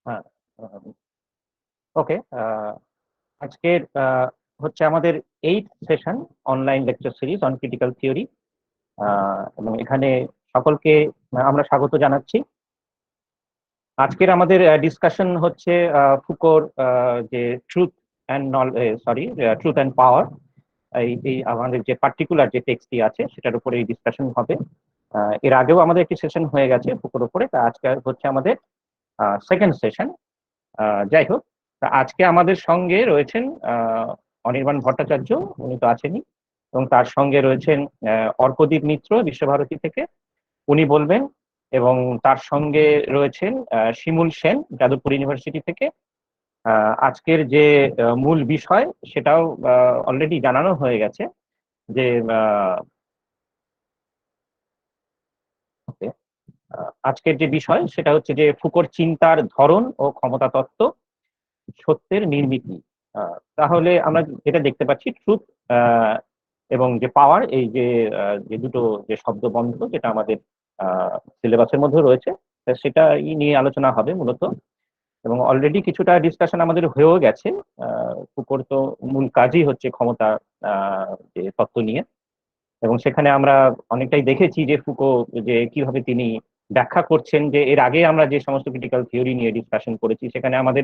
হ্যাঁ, ওকে। আজকের হচ্ছে আমাদের 8th session online lecture series on critical theory, এবং এখানে সকলকে আমরা স্বাগত জানাচ্ছি। আজকের আমাদের ডিসকাশন হচ্ছে ফুকোর যে truth and truth and power, এই এই আমাদের যে পার্টিকুলার যে টেক্সটটি আছে সেটার উপরে এই ডিসকাশন হবে। এর আগেও আমাদের একটি সেশন হয়ে গেছে ফুকোর উপরে, তা আজকে হচ্ছে আমাদের সেকেন্ড সেশন। যাই হোক, তা আজকে আমাদের সঙ্গে রয়েছেন অনির্বাণ ভট্টাচার্য, উনি তো আছেনই, এবং তার সঙ্গে রয়েছেন অর্কদীপ মিত্র বিশ্বভারতী থেকে, উনি বলবেন। এবং তার সঙ্গে রয়েছেন শিমুল সেন যাদবপুর ইউনিভার্সিটি থেকে। আজকের যে মূল বিষয় সেটাও অলরেডি জানানো হয়ে গেছে, যে আজকের যে বিষয় সেটা হচ্ছে যে ফুকোর চিন্তার ধরন ও ক্ষমতা তত্ত্ব, সত্যের নির্মিতি। তাহলে আমরা যেটা দেখতে পাচ্ছি ট্রুথ এবং যে পাওয়ার, এই যে যে দুটো যে শব্দবন্ধ যেটা আমাদের সিলেবাসের মধ্যে রয়েছে, তা সেটাই নিয়ে আলোচনা হবে মূলত। এবং অলরেডি কিছুটা ডিসকাশন আমাদের হয়েও গেছে। ফুকোর তো মূল কাজই হচ্ছে ক্ষমতা যে তত্ত্ব নিয়ে, এবং সেখানে আমরা অনেকটাই দেখেছি যে ফুকো যে কিভাবে তিনি ব্যাখ্যা করছেন, যে এর আগে আমরা যে সমস্ত ক্রিটিক্যাল থিওরি নিয়ে ডিসকাশন করেছি সেখানে আমাদের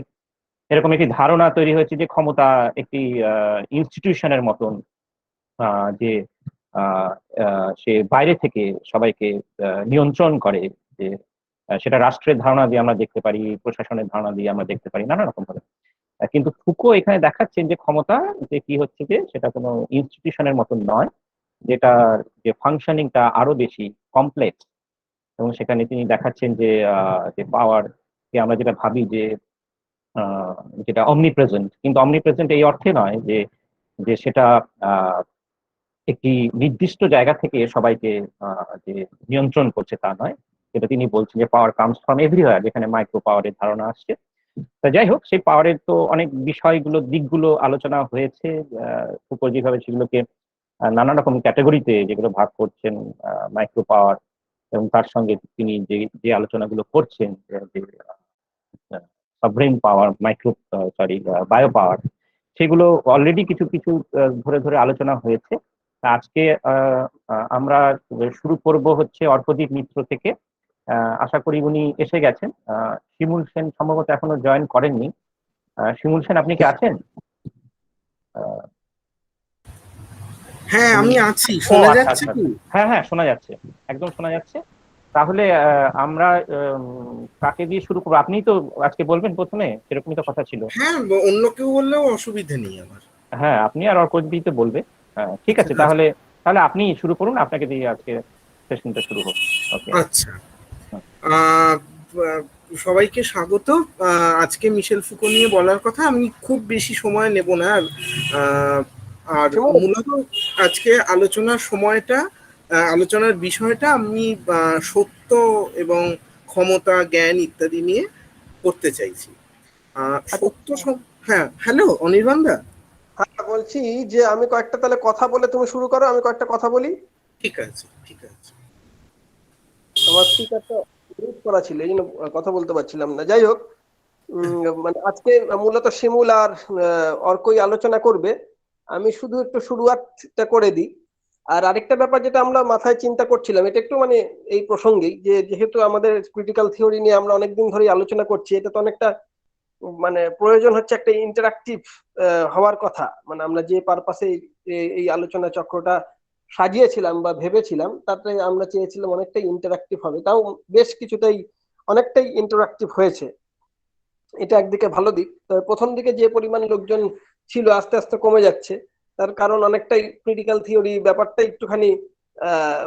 এরকম একটি ধারণা তৈরি হয়েছে যে ক্ষমতা একটি ইনস্টিটিউশনের মতন, যে সে বাইরে থেকে সবাইকে নিয়ন্ত্রণ করে। যে সেটা রাষ্ট্রের ধারণা দিয়ে আমরা দেখতে পারি, প্রশাসনের ধারণা দিয়ে আমরা দেখতে পারি নানা রকম ভাবে। কিন্তু ফুকো এখানে দেখাচ্ছেন যে ক্ষমতা যে কি হচ্ছে, যে সেটা কোনো ইনস্টিটিউশনের মতন নয়, যেটার যে ফাংশনিংটা আরো বেশি কমপ্লেক্স। এবং সেখানে তিনি দেখাচ্ছেন যে যে পাওয়ার কে আমরা যেটা ভাবি যে আহ, যেটা অমনিপ্রেজেন্ট, কিন্তু অমনিপ্রেজেন্ট এই অর্থে নয় যে যে সেটা আহ, একটি নির্দিষ্ট জায়গা থেকে সবাইকে যে নিয়ন্ত্রণ করছে তা নয়। যেটা তিনি বলছেন যে পাওয়ার কামস ফ্রম এভরিওয়্যার, যেখানে মাইক্রো পাওয়ারের ধারণা আসছে। তা যাই হোক, সেই পাওয়ারের তো অনেক বিষয়গুলো দিকগুলো আলোচনা হয়েছে। ফুকো যেভাবে সেগুলোকে নানা রকম ক্যাটাগরিতে যেগুলো ভাগ করছেন, মাইক্রো পাওয়ার, এবং তার সঙ্গে তিনি যে যে আলোচনাগুলো করছেন, যে সাবরেন পাওয়ার, বায়ো পাওয়ার, সেগুলো অলরেডি কিছু কিছু ধরে ধরে আলোচনা হয়েছে। তা আজকে আমরা শুরু করব হচ্ছে অর্কদীপ মিত্র থেকে। আশা করি উনি এসে গেছেন। শিমুল সেন সম্ভবত এখনো জয়েন করেননি। শিমুল সেন, আপনি কি আছেন? আহ, হ্যাঁ, উনি, আমি আছি। ও শোনা আচ্ছা যাচ্ছে আচ্ছা কি? আচ্ছা, হ্যাঁ হ্যাঁ, শোনা যাচ্ছে, একদম শোনা যাচ্ছে। তাহলে আমরা কাকে দিয়ে শুরু করবো? আপনিই তো আজকে বলবেন প্রথমে, সেরকমই তো কথা ছিল। হ্যাঁ, অন্য কেউ বললেও অসুবিধে নেই আমার। হ্যাঁ, আপনি আর অর্কদীপ তো বলবে। হ্যাঁ, ঠিক আচ্ছা আছে, আচ্ছা। তাহলে তাহলে আপনি শুরু করুন, আপনাকে দিয়ে আজকে সেশনটা শুরু হোক। ওকে। আচ্ছা। আহ, আহ, সবাইকে স্বাগত। আজকে মিশেল ফুকো নিয়ে বলার কথা, আমি খুব বেশি সময় নেব না। আহ, আর শিমুল, মূলত আজকে আলোচনার সময়টা, আলোচনার বিষয়টা আমি সত্য এবং ক্ষমতা, জ্ঞান ইত্যাদি নিয়ে করতে চাইছি। আচ্ছা। সত্য হ্যাঁ, হ্যালো অনির্বাণ দা। হ্যাঁ, বলছি যে আমি কয়েকটা তাহলে কথা বলে তুমি শুরু করো, আমি কয়েকটা কথা বলি। ঠিক আছে, ঠিক আছে। আমার স্পিকারটা মিউট করা ছিল, এই জন্য কথা বলতে পারছিলাম না। যাই হোক, মানে আজকে মূলত শিমুল আর অর্কই আলোচনা করবে। আমি শুধু একটু শুরুয়াতটা করে দিই। আর আরেকটা ব্যাপার যেটা আমরা মাথায় চিন্তা করছিলাম, এটা একটু মানে এই প্রসঙ্গেই, যে যেহেতু আমাদের ক্রিটিক্যাল থিওরি নিয়ে আমরা অনেকদিন ধরেই আলোচনা করছি, এটা তো অনেকটা মানে প্রয়োজন হচ্ছে একটা ইন্টারাক্টিভ হওয়ার কথা। মানে আমরা যে পারপাসে এই আলোচনা চক্রটা সাজিয়েছিলাম বা ভেবেছিলাম, তাতে আমরা চেয়েছিলাম অনেকটাই ইন্টারাক্টিভ হবে। তাও বেশ কিছুটাই অনেকটাই ইন্টারাক্টিভ হয়েছে। এটা একদিকে ভালো দিক। তবে প্রথম দিকে যে পরিমাণ লোকজন ছিল আস্তে আস্তে কমে যাচ্ছে। তার কারণ অনেকটাই ক্রিটিক্যাল থিওরি ব্যাপারটা একটুখানি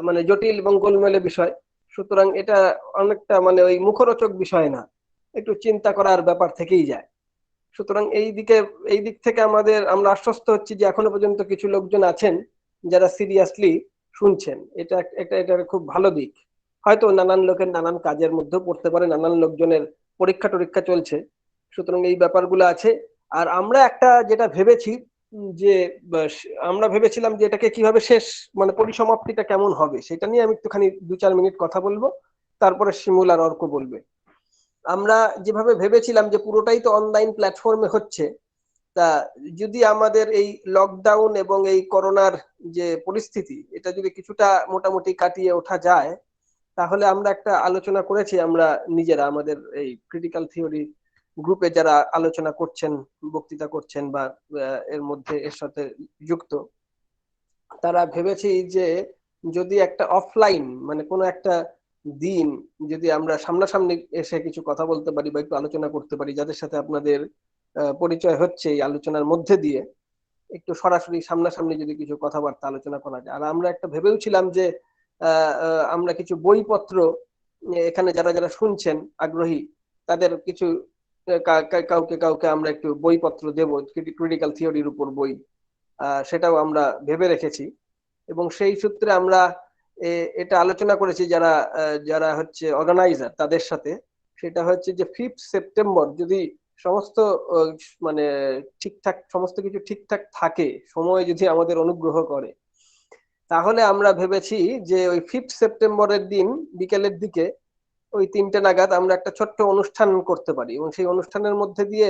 মানে জটিল এবং গোলমেলে বিষয়। সুতরাং এটা অনেকটা মানে ওই মুখরোচক বিষয় না, একটু চিন্তা করার ব্যাপার থেকেই যায়। সুতরাং এই দিক থেকে আমরা আশ্বস্ত হচ্ছি যে এখনো পর্যন্ত কিছু লোকজন আছেন যারা সিরিয়াসলি শুনছেন। এটা খুব ভালো দিক। হয়তো নানান লোকের নানান কাজের মধ্যেও পড়তে পারে, নানান লোকজনের পরীক্ষা টরীক্ষা চলছে, সুতরাং এই ব্যাপারগুলো আছে। আর আমরা একটা যেটা ভেবেছি, যে আমরা ভেবেছিলাম যে এটাকে কিভাবে শেষ, মানে পরিসমাপ্তিটা কেমন হবে, সেটা নিয়ে আমি একটুখানি 2-4 মিনিট কথা বলবো। তারপরে শিমুল আর অর্ক বলবে। আমরা যেভাবে ভেবেছিলাম যে পুরোটাই তো অনলাইন প্ল্যাটফর্মে হচ্ছে, তা যদি আমাদের এই লকডাউন এবং এই করোনার যে পরিস্থিতি এটা যদি কিছুটা মোটামুটি কাটিয়ে ওঠা যায়, তাহলে আমরা একটা আলোচনা করেছি আমরা নিজেরা আমাদের এই ক্রিটিক্যাল থিওরি গ্রুপে যারা আলোচনা করছেন, বক্তৃতা করছেন বা এর মধ্যে এর সাথে যুক্ত, তারা ভেবেছি যে যদি একটা অফলাইন মানে কোনো একটা দিন যদি আমরা সামনাসামনি এসে কিছু কথা বলতে পারি বা একটু আলোচনা করতে পারি, যাদের সাথে আপনাদের পরিচয় হচ্ছে এই আলোচনার মধ্যে দিয়ে, একটু সরাসরি সামনাসামনি যদি কিছু কথাবার্তা আলোচনা করা যায়। আর আমরা একটা ভেবেও ছিলাম যে আমরা কিছু বইপত্র এখানে যারা যারা শুনছেন আগ্রহী, তাদের কিছু কাউকে কাউকে আমরা একটু বইপত্র দেবো, ক্রিটিক্যাল থিওরির উপর বই, সেটাও আমরা ভেবে রেখেছি। এবং সেই সূত্রে আমরা এটা আলোচনা করেছি যারা যারা হচ্ছে অর্গানাইজার তাদের সাথে, সেটা হচ্ছে যে 5 সেপ্টেম্বর যদি সমস্ত মানে ঠিকঠাক সমস্ত কিছু ঠিকঠাক থাকে, সময় যদি আমাদের অনুগ্রহ করে, তাহলে আমরা ভেবেছি যে ওই 5 সেপ্টেম্বরের দিন বিকেলের দিকে ওই 3টে নাগাদ আমরা একটা ছোট্ট অনুষ্ঠান করতে পারি, এবং সেই অনুষ্ঠানের মধ্যে দিয়ে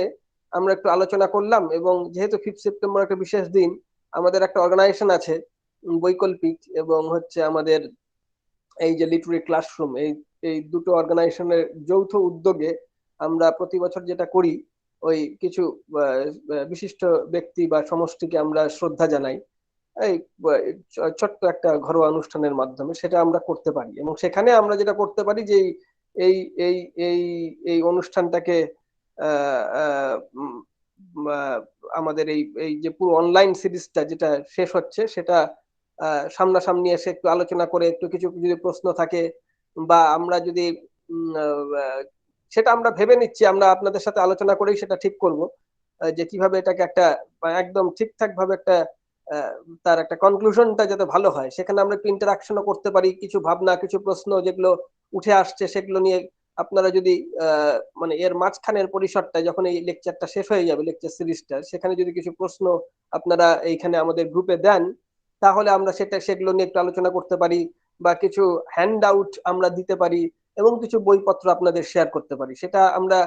আমরা একটু আলোচনা করলাম। এবং যেহেতু 5 সেপ্টেম্বর একটা বিশেষ দিন, আমাদের একটা অর্গানাইজেশন আছে বৈকল্পিক এবং হচ্ছে আমাদের এই যে লিটারি ক্লাসরুম, এই এই দুটো অর্গানাইজেশনের যৌথ উদ্যোগে আমরা প্রতি বছর যেটা করি, ওই কিছু বিশিষ্ট ব্যক্তি বা সমষ্টিকে আমরা শ্রদ্ধা জানাই এই ছোট্ট একটা ঘরোয়া অনুষ্ঠানের মাধ্যমে, সেটা আমরা করতে পারি। এবং সেখানে আমরা যেটা করতে পারি যে এই এই এই এই অনুষ্ঠানটাকে আমাদের এই এই যে পুরো অনলাইন সিরিজটা যেটা শেষ হচ্ছে, সেটা সামনাসামনি এসে একটু আলোচনা করে একটু কিছু যদি প্রশ্ন থাকে বা আমরা যদি সেটা আমরা ভেবে নিচ্ছি, আমরা আপনাদের সাথে আলোচনা করেই সেটা ঠিক করব যে কিভাবে এটাকে একটা একদম ঠিকঠাক ভাবে একটা তার একটা কনক্লুশনটা যাতে ভালো হয়, সেখানে আমরা একটু ইন্টারাকশনও করতে পারি। কিছু ভাবনা, কিছু প্রশ্ন যেগুলো উঠে আসছে সেগুলো নিয়ে আপনারা যদি মানে এর মাঝখানের পরিসরটা যখন এই লেকচারটা শেষ হয়ে যাবে, লেকচার সিরিজটা, সেখানে যদি কিছু প্রশ্ন আপনারা এইখানে আমাদের গ্রুপে দেন, তাহলে আমরা সেগুলো নিয়ে একটু আলোচনা করতে পারি বা কিছু হ্যান্ড আউট আমরা দিতে পারি এবং কিছু বইপত্র আপনাদের শেয়ার করতে পারি। সেটা আমরা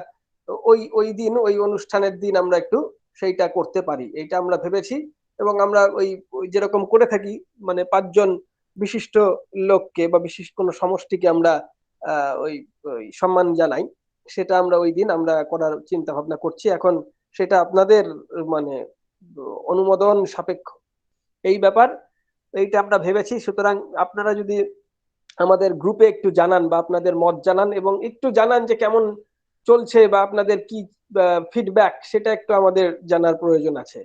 ওই ওই দিন ওই অনুষ্ঠানের দিন আমরা একটু সেইটা করতে পারি, এইটা আমরা ভেবেছি। এবং আমরা ওই যেরকম করে থাকি মানে 5জন বিশিষ্ট লোককে বা বিশিষ্ট কোনো সমষ্টিকে আমরা ওই সম্মান জানাই, সেটা আমরা ওই দিন আমরা করার চিন্তা ভাবনা করছি। এখন সেটা আপনাদের মানে অনুমোদন সাপেক্ষ এই ব্যাপার, এইটা আমরা ভেবেছি। সুতরাং আপনারা যদি আমাদের গ্রুপে একটু জানান বা আপনাদের মত জানান এবং একটু জানান যে কেমন চলছে বা আপনাদের কি ফিডব্যাক, সেটা একটু আমাদের জানার প্রয়োজন আছে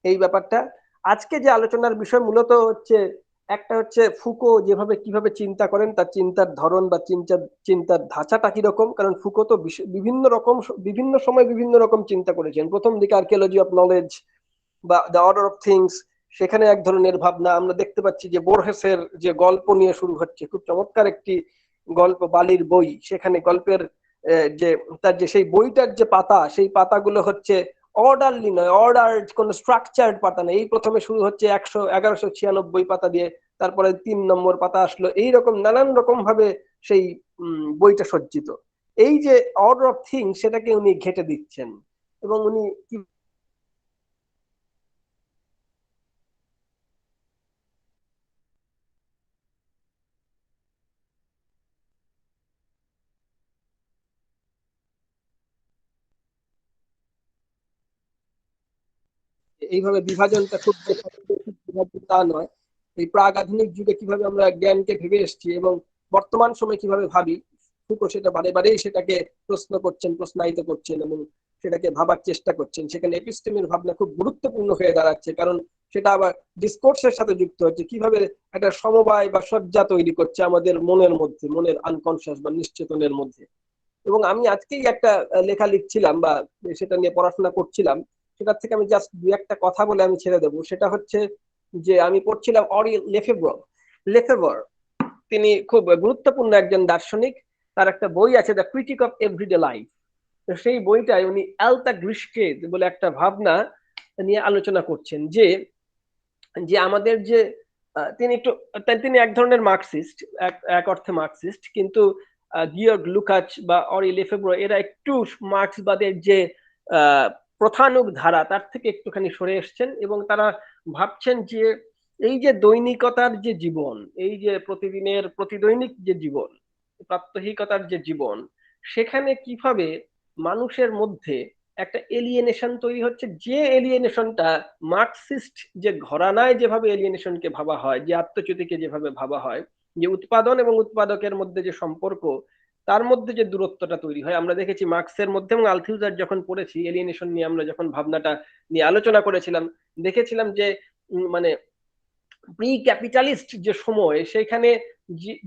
এই ব্যাপারটা। আজকে যে আলোচনার বিষয় মূলত হচ্ছে একটা হচ্ছে ফুকো যেভাবে কিভাবে চিন্তা করেন, তার চিন্তার ধরন বা চিন্তার ধাঁচাটা কিরকম। কারণ ফুকো তো বিভিন্ন রকম বিভিন্ন সময় বিভিন্ন রকম চিন্তা করেছেন। প্রথম দিকে আর্কিওলজি অফ নলেজ বা দ্য অর্ডার অফ থিংস, সেখানে এক ধরনের ভাবনা আমরা দেখতে পাচ্ছি যে বোরহেসের যে গল্প নিয়ে শুরু হচ্ছে, খুব চমৎকার একটি গল্প বালির বই, সেখানে গল্পের যে তার যে সেই বইটার যে পাতা, সেই পাতাগুলো হচ্ছে অর্ডারলি নয়, অর্ডার কোন স্ট্রাকচার্ড পাতা নেই। এই প্রথমে শুরু হচ্ছে 1196 পাতা দিয়ে, তারপরে 3 নম্বর পাতা আসলো, এইরকম নানান রকম ভাবে সেই বইটা সজ্জিত। এই যে অর্ডার অফ থিংস, সেটাকে উনি ঘেটে দিচ্ছেন এবং উনি কি এইভাবে বিভাজনটা খুব তা নয়। এই প্রাগ আধুনিক যুগে কিভাবে আমরা জ্ঞানকে ভেবে এসেছি এবং বর্তমান সময়ে কিভাবে ভাবি, ফুকো সেটা বারে বারেই সেটাকে প্রশ্ন করছেন, প্রশ্নায়িত করছেন এবং সেটাকে ভাবার চেষ্টা করছেন। সেখানে এপিস্টেমের ভাবনা খুব গুরুত্বপূর্ণ হয়ে দাঁড়াচ্ছে, কারণ সেটা আবার ডিসকোর্সের সাথে যুক্ত হচ্ছে, কিভাবে একটা সমবায় বা সজ্জা তৈরি করছে আমাদের মনের মধ্যে, মনের আনকনসিয়াস বা নিশ্চেতনের মধ্যে। এবং আমি আজকেই একটা লেখা লিখছিলাম বা সেটা নিয়ে পড়াশোনা করছিলাম, সেটার থেকে আমি জাস্ট 2-1টা কথা বলে আমি ছেড়ে দেবো। সেটা হচ্ছে যে আমি পড়ছিলাম অরি লেফেবর, তিনি খুব গুরুত্বপূর্ণ একজন দার্শনিক। তার একটা বই আছে the critique of everyday life. তো সেই বইটায় উনি অ্যালতা গ্রিসকে বলে একটা ভাবনা নিয়ে আলোচনা করছেন যে যে আমাদের যে তিনি এক ধরনের মার্কসিস্ট, এক অর্থে মার্কসিস্ট, কিন্তু গিয়র্গ লুকাচ বা অরি লেফেব্রো এরা একটু মার্ক্সবাদের যে প্রথানুগ ধারা তার থেকে একটুখানি সরে এসছেন এবং তারা ভাবছেন যে এই যে দৈনিকতার যে জীবন, এই যে প্রতিদিনের প্রতিদৈনিক যে জীবন, প্রাত্যহিকতার যে জীবন, সেখানে কিভাবে মানুষের মধ্যে একটা এলিয়েনেশন তৈরি হচ্ছে, যে এলিয়েনেশনটা মার্কসিস্ট যে ঘরানায় যেভাবে এলিয়েনেশনকে ভাবা হয়, যে আত্মচ্যুতিকে যেভাবে ভাবা হয়, যে উৎপাদন এবং উৎপাদকের মধ্যে যে সম্পর্ক, তার মধ্যে যে দূরত্বটা তৈরি হয় আমরা দেখেছি মার্কসের মধ্যে। এবং আলথিউজার যখন পড়েছি এলিয়েনেশন নিয়ে, আমরা যখন ভাবনাটা নিয়ে আলোচনা করেছিলাম, দেখেছিলাম যে মানে প্রি ক্যাপিটালিস্ট যে সময়, সেখানে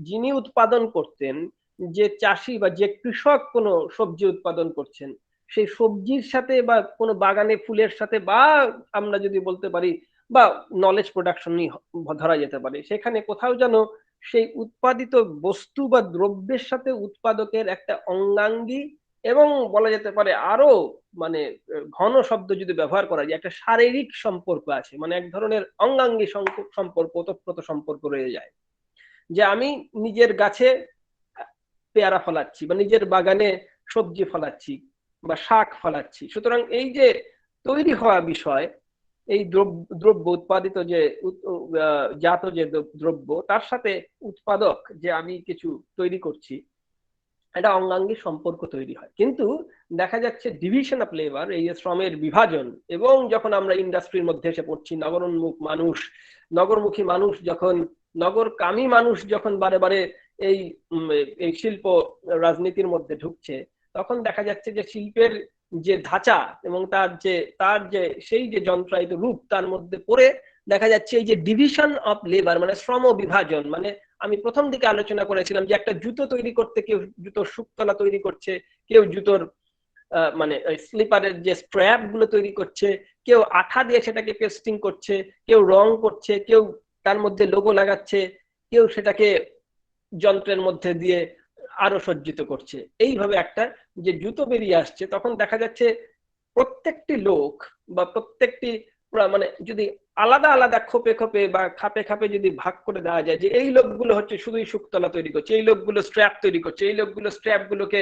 যিনি উৎপাদন করতেন, যে চাষি বা যে কৃষক কোনো সবজি উৎপাদন করছেন, সেই সবজির সাথে বা কোনো বাগানে ফুলের সাথে, বা আমরা যদি বলতে পারি বা নলেজ প্রোডাকশনই ধরা যেতে পারে, সেখানে কোথাও যেন সেই উৎপাদিত বস্তু বা দ্রব্যের সাথে উৎপাদকের একটা অঙ্গাঙ্গী এবং বলা যেতে পারে আরো মানে ঘন শব্দ যদি ব্যবহার করা যায়, একটা শারীরিক সম্পর্ক আছে, মানে এক ধরনের অঙ্গাঙ্গী সম্পর্ক, ওতপ্রোত সম্পর্ক রয়ে যায়। যে আমি নিজের গাছে পেয়ারা ফলাচ্ছি বা নিজের বাগানে সবজি ফলাচ্ছি বা শাক ফলাচ্ছি, সুতরাং এই যে তৈরি হওয়া বিষয়, এই দ্রব্য উৎপাদিত যে জাত যে দ্রব্য, তার সাথে উৎপাদক যে আমি কিছু তৈরি করছি, একটা অঙ্গাঙ্গী সম্পর্ক তৈরি হয়। কিন্তু দেখা যাচ্ছে ডিভিশন অফ লেবার, এই শ্রমের বিভাজন, এবং যখন আমরা ইন্ডাস্ট্রির মধ্যে এসে পড়ছি, নগরমুখী মানুষ যখন, নগরকামী মানুষ যখন বারে বারে এই শিল্প রাজনীতির মধ্যে ঢুকছে, তখন দেখা যাচ্ছে যে শিল্পের যে ধাঁচা এবং তার যে সেই যে যন্ত্রায়িত রূপ, তার মধ্যে পড়ে দেখা যাচ্ছে এই যে ডিভিশন অফ লেবার, মানে শ্রম বিভাজন। মানে আমি প্রথম দিকে আলোচনা করেছিলাম যে একটা জুতো তৈরি করতে কেউ জুতোর শুকতলা তৈরি করছে, কেউ জুতোর মানে স্লিপারের যে স্ট্র্যাপ গুলো তৈরি করছে, কেউ আঠা দিয়ে সেটাকে পেস্টিং করছে, কেউ রং করছে, কেউ তার মধ্যে লোগো লাগাচ্ছে, কেউ সেটাকে যন্ত্রের মধ্যে দিয়ে আরো সজ্জিত করছে। এইভাবে একটা যে জুতো বেরিয়ে আসছে, তখন দেখা যাচ্ছে প্রত্যেকটি লোক বা প্রত্যেকটি মানে যদি আলাদা আলাদা খোপে খোপে বা খাপে খাপে যদি ভাগ করে দেওয়া যায়, যে এই লোকগুলো হচ্ছে শুধুই শুকতলা তৈরি করছে, এই লোকগুলো স্ট্র্যাপ তৈরি করছে, এই লোকগুলো স্ট্র্যাপ গুলোকে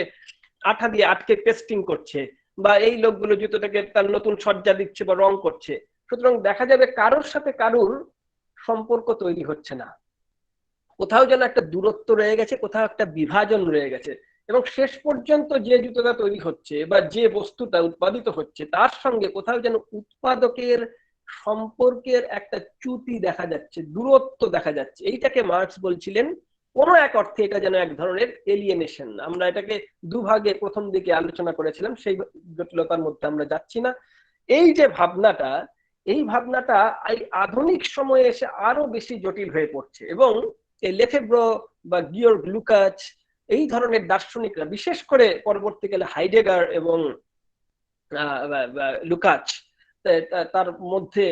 আঠা দিয়ে আটকে পেস্টিং করছে, বা এই লোকগুলো জুতোটাকে তার নতুন সজ্জা দিচ্ছে বা রং করছে, সুতরাং দেখা যাবে কারোর সাথে কারোর সম্পর্ক তৈরি হচ্ছে না, কোথাও যেন একটা দূরত্ব রয়ে গেছে, কোথাও একটা বিভাজন রয়ে গেছে। এবং শেষ পর্যন্ত যে জুতোটা তৈরি হচ্ছে বা যে বস্তুটা উৎপাদিত হচ্ছে, তার সঙ্গে কোথাও যেন উৎপাদকের সম্পর্কের একটা চ্যুতি দেখা যাচ্ছে, দূরত্ব দেখা যাচ্ছে। এইটাকে মার্কস বলছিলেন কোনো এক অর্থে এটা যেন এক ধরনের এলিয়েনেশন। আমরা এটাকে দুভাগে প্রথম দিকে আলোচনা করেছিলাম, সেই জটিলতার মধ্যে আমরা যাচ্ছি না। এই যে ভাবনাটা, এই ভাবনাটা এই আধুনিক সময়ে এসে আরো বেশি জটিল হয়ে পড়ছে। এবং এই লেফেব্রো বা গিয়র্গ লুকাচ, এই ধরনের দার্শনিকরা, বিশেষ করে পরবর্তীকালে হাইডেগার এবং লুকাচ, তার মধ্যে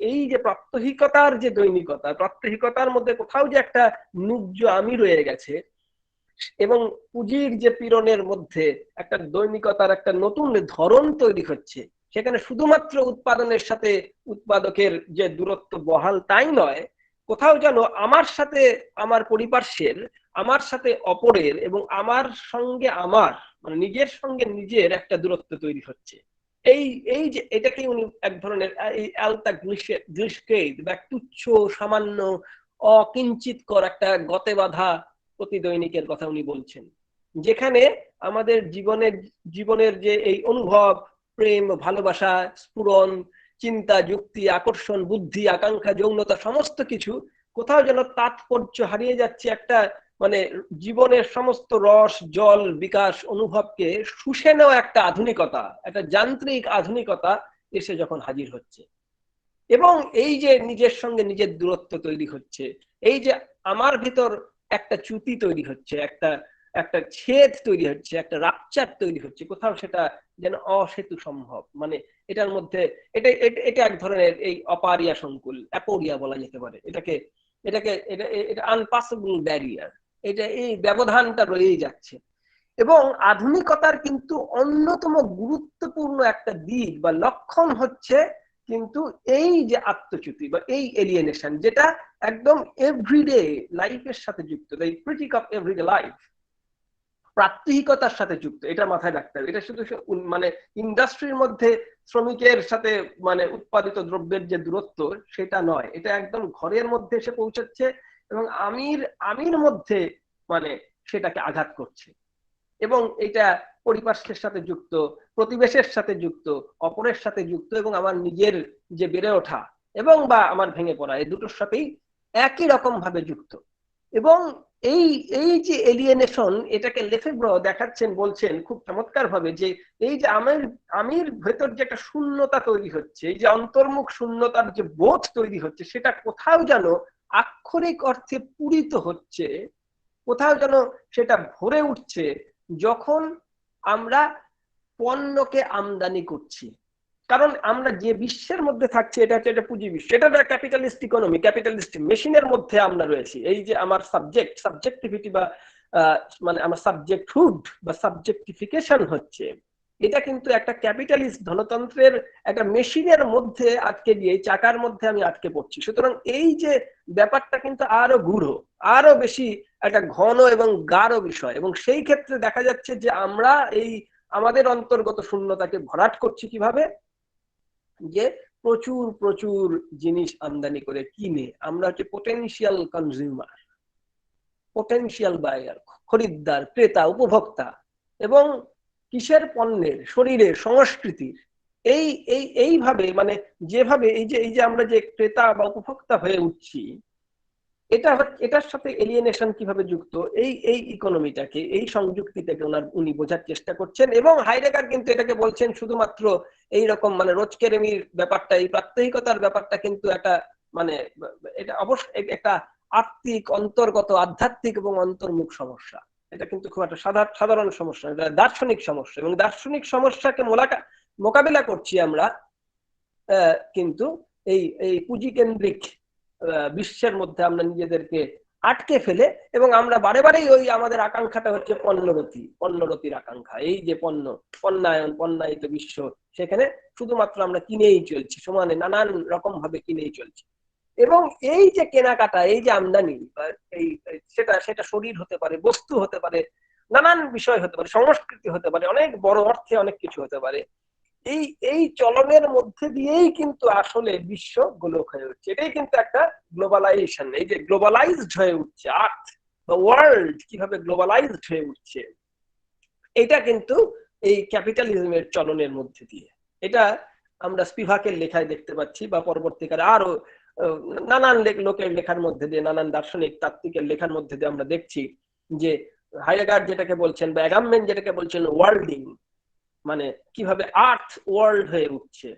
এই যে প্রাত্যহিকতার যে দৈনিকতা, প্রাত্যহিকতার মধ্যে কোথাও যে একটা নুব্জ আমি রয়ে গেছে, এবং পুঁজির যে পীড়নের মধ্যে একটা দৈনিকতার একটা নতুন ধরন তৈরি হচ্ছে, সেখানে শুধুমাত্র উৎপাদনের সাথে উৎপাদকের যে দূরত্ব বহাল তাই নয়, কোথাও যেন আমার সাথে আমার পরিপার্শ্বের, আমার সাথে অপরের, এবং আমার সঙ্গে আমার মানে নিজের সঙ্গে নিজের একটা দূরত্ব তৈরি হচ্ছে। এই যে এটাকে উনি এক ধরনের এই আলতা গ্লিশকেড বা তুচ্ছ সামান্য অকিঞ্চিতকর একটা গতে বাঁধা প্রতিদৈনিকের কথা উনি বলছেন, যেখানে আমাদের জীবনের যে এই অনুভব, প্রেম, ভালোবাসা, স্ফুরণ, চিন্তা, যুক্তি, আকর্ষণ, বুদ্ধি, আকাঙ্ক্ষা, যৌনতা, সমস্ত কিছু কোথাও যেন তাৎপর্য হারিয়ে যাচ্ছে। একটা মানে জীবনের সমস্ত রস, জল, বিকাশ, অনুভবকে শুষে নেওয়া একটা আধুনিকতা, একটা যান্ত্রিক আধুনিকতা এসে যখন হাজির হচ্ছে, এবং এই যে নিজের সঙ্গে নিজের দূরত্ব তৈরি হচ্ছে, এই যে আমার ভিতর একটা চ্যুতি তৈরি হচ্ছে, একটা ছেদ তৈরি হচ্ছে, একটা রাপচার তৈরি হচ্ছে, কোথাও সেটা যেন অসেতু সম্ভব। মানে এটার মধ্যে এটা এক ধরনের এই অপারিয়া সংকুল, অ্যাপোরিয়া বলা যেতে পারে এটাকে, এটা আনপাসেবল ব্যারিয়ার, এটা এই ব্যবধানটা রয়েই যাচ্ছে। এবং আধুনিকতার কিন্তু অন্যতম গুরুত্বপূর্ণ একটা দিক বা লক্ষণ হচ্ছে কিন্তু এই যে আত্মচ্যুতি বা এই এলিয়েনেশন, যেটা একদম এভরিডে লাইফের সাথে যুক্ত, the critique of everyday life, প্রাত্যহিকতার সাথে যুক্ত, এটা মাথায় রাখতে হবে। এটা শুধু মানে ইন্ডাস্ট্রির মধ্যে শ্রমিকের সাথে মানে উৎপাদিত দ্রব্যের যে দূরত্ব সেটা নয়, এটা একদম ঘরের মধ্যে এসে পৌঁছাচ্ছে এবং আমির মধ্যে মানে সেটাকে আঘাত করছে। এবং এটা পরিপার্শ্বের সাথে যুক্ত, প্রতিবেশের সাথে যুক্ত, অপরের সাথে যুক্ত এবং আমার নিজের যে বেড়ে ওঠা এবং বা আমার ভেঙে পড়া, এই দুটোর সাথেই একই রকম ভাবে যুক্ত। এবং এই এই যে এলিয়েনেশন, এটাকে লেফেব্র দেখাচ্ছেন, বলছেন খুব চমৎকার ভাবে যে এই যে আমির ভেতর যে একটা শূন্যতা তৈরি হচ্ছে, এই যে অন্তর্মুখ শূন্যতার যে বোধ তৈরি হচ্ছে, সেটা কোথাও যেন আক্ষরিক অর্থে পূরিত হচ্ছে, কোথাও যেন সেটা ভরে উঠছে যখন আমরা পণ্যকে আমদানি করছি। কারণ আমরা যে বিশ্বের মধ্যে থাকছি, এটা হচ্ছে একটা পুঁজি বিশ্ব, এটা একটা ক্যাপিটালিস্ট ইকোনমি, ক্যাপিটালিস্ট মেশিনের মধ্যে আমরা রয়েছি। এই যে আমার সাবজেক্টিভিটি বা মানে আমার সাবজেক্টহুড বা সাবজেক্টিফিকেশন হচ্ছে, এটা কিন্তু একটা ক্যাপিটালিস্ট ধনতন্ত্রের একটা মেশিনের মধ্যে আটকে গিয়ে, চাকার মধ্যে আমি আটকে পড়ছি। সুতরাং এই যে ব্যাপারটা কিন্তু আরো গূঢ়, আরো বেশি একটা ঘন এবং গাঢ় বিষয়। এবং সেই ক্ষেত্রে দেখা যাচ্ছে যে আমরা এই আমাদের অন্তর্গত শূন্যতাকে ভরাট করছি কিভাবে, যে প্রচুর প্রচুর জিনিস আমদানি করে কিনে আমরা হচ্ছে পোটেনশিয়াল কনজিউমার, পোটেনশিয়াল বায়ার, খরিদ্দার, ক্রেতা, উপভোক্তা। এবং কিসের? পণ্যের, শরীরের, সংস্কৃতির। এইভাবে মানে যেভাবে এই যে আমরা যে ক্রেতা বা উপভোক্তা হয়ে উঠছি, এটার সাথে এলিয়েনেশন কিভাবে যুক্ত, এই ইকোনমিটাকে, এই সংযুক্তিটাকে উনি বোঝার চেষ্টা করছেন। এবং হাইডেগার কিন্তু এটাকে বলছেন শুধুমাত্র এই রকম মানে রোজকেরেমির ব্যাপারটা, এই প্রাত্যহিকতার ব্যাপারটা কিন্তু একটা মানে এটা অবশ্যই একটা আত্মিক, অন্তর্গত, আধ্যাত্মিক এবং অন্তর্মুখ সমস্যা। এটা কিন্তু খুব একটা সাধারণ সমস্যা, এটা দার্শনিক সমস্যা। এবং দার্শনিক সমস্যাকে মোকাবিলা করছি আমরা কিন্তু এই পুঁজিকেন্দ্রিক বিশ্বের মধ্যে আমরা নিজেদেরকে আটকে ফেলে। এবং আমরা বারে বারেই ওই আমাদের আকাঙ্ক্ষাটা হচ্ছে পণ্যরতির আকাঙ্ক্ষা। এই যে পণ্যায়িত বিশ্ব, সেখানে শুধুমাত্র আমরা কিনেই চলছি, সমানে নানান রকম ভাবে কিনেই চলছি। এবং এই যে কেনাকাটা, এই যে আমদানি, সেটা শরীর হতে পারে, বস্তু হতে পারে, নানান বিষয় হতে পারে, সংস্কৃতি হতে পারে, অনেক বড় অর্থে অনেক কিছু হতে পারে। এই চলনের মধ্যে দিয়েই কিন্তু আসলে বিশ্ব গোলক হয়ে উঠছে। এটাই কিন্তু একটা গ্লোবালাইজেশন। এই যে গ্লোবালাইজড হয়ে উঠছে আর্থ বা ওয়ার্ল্ড, কিভাবে গ্লোবালাইজড হয়ে উঠছে, এটা কিন্তু এই ক্যাপিটালিজমের চলনের মধ্যে দিয়ে। এটা আমরা স্পিভাকের লেখায় দেখতে পাচ্ছি, বা পরবর্তীকালে আরো নানান লোকের লেখার মধ্যে দিয়ে, নানান দার্শনিক তাত্ত্বিকের লেখার মধ্যে দিয়ে আমরা দেখছি যে হাইডেগার যেটাকে বলছেন বা অ্যাগামবেন যেটাকে বলছেন ওয়ার্ল্ডিং, মানে কিভাবে আর্থ ওয়ার্ল্ড হয়ে উঠছে,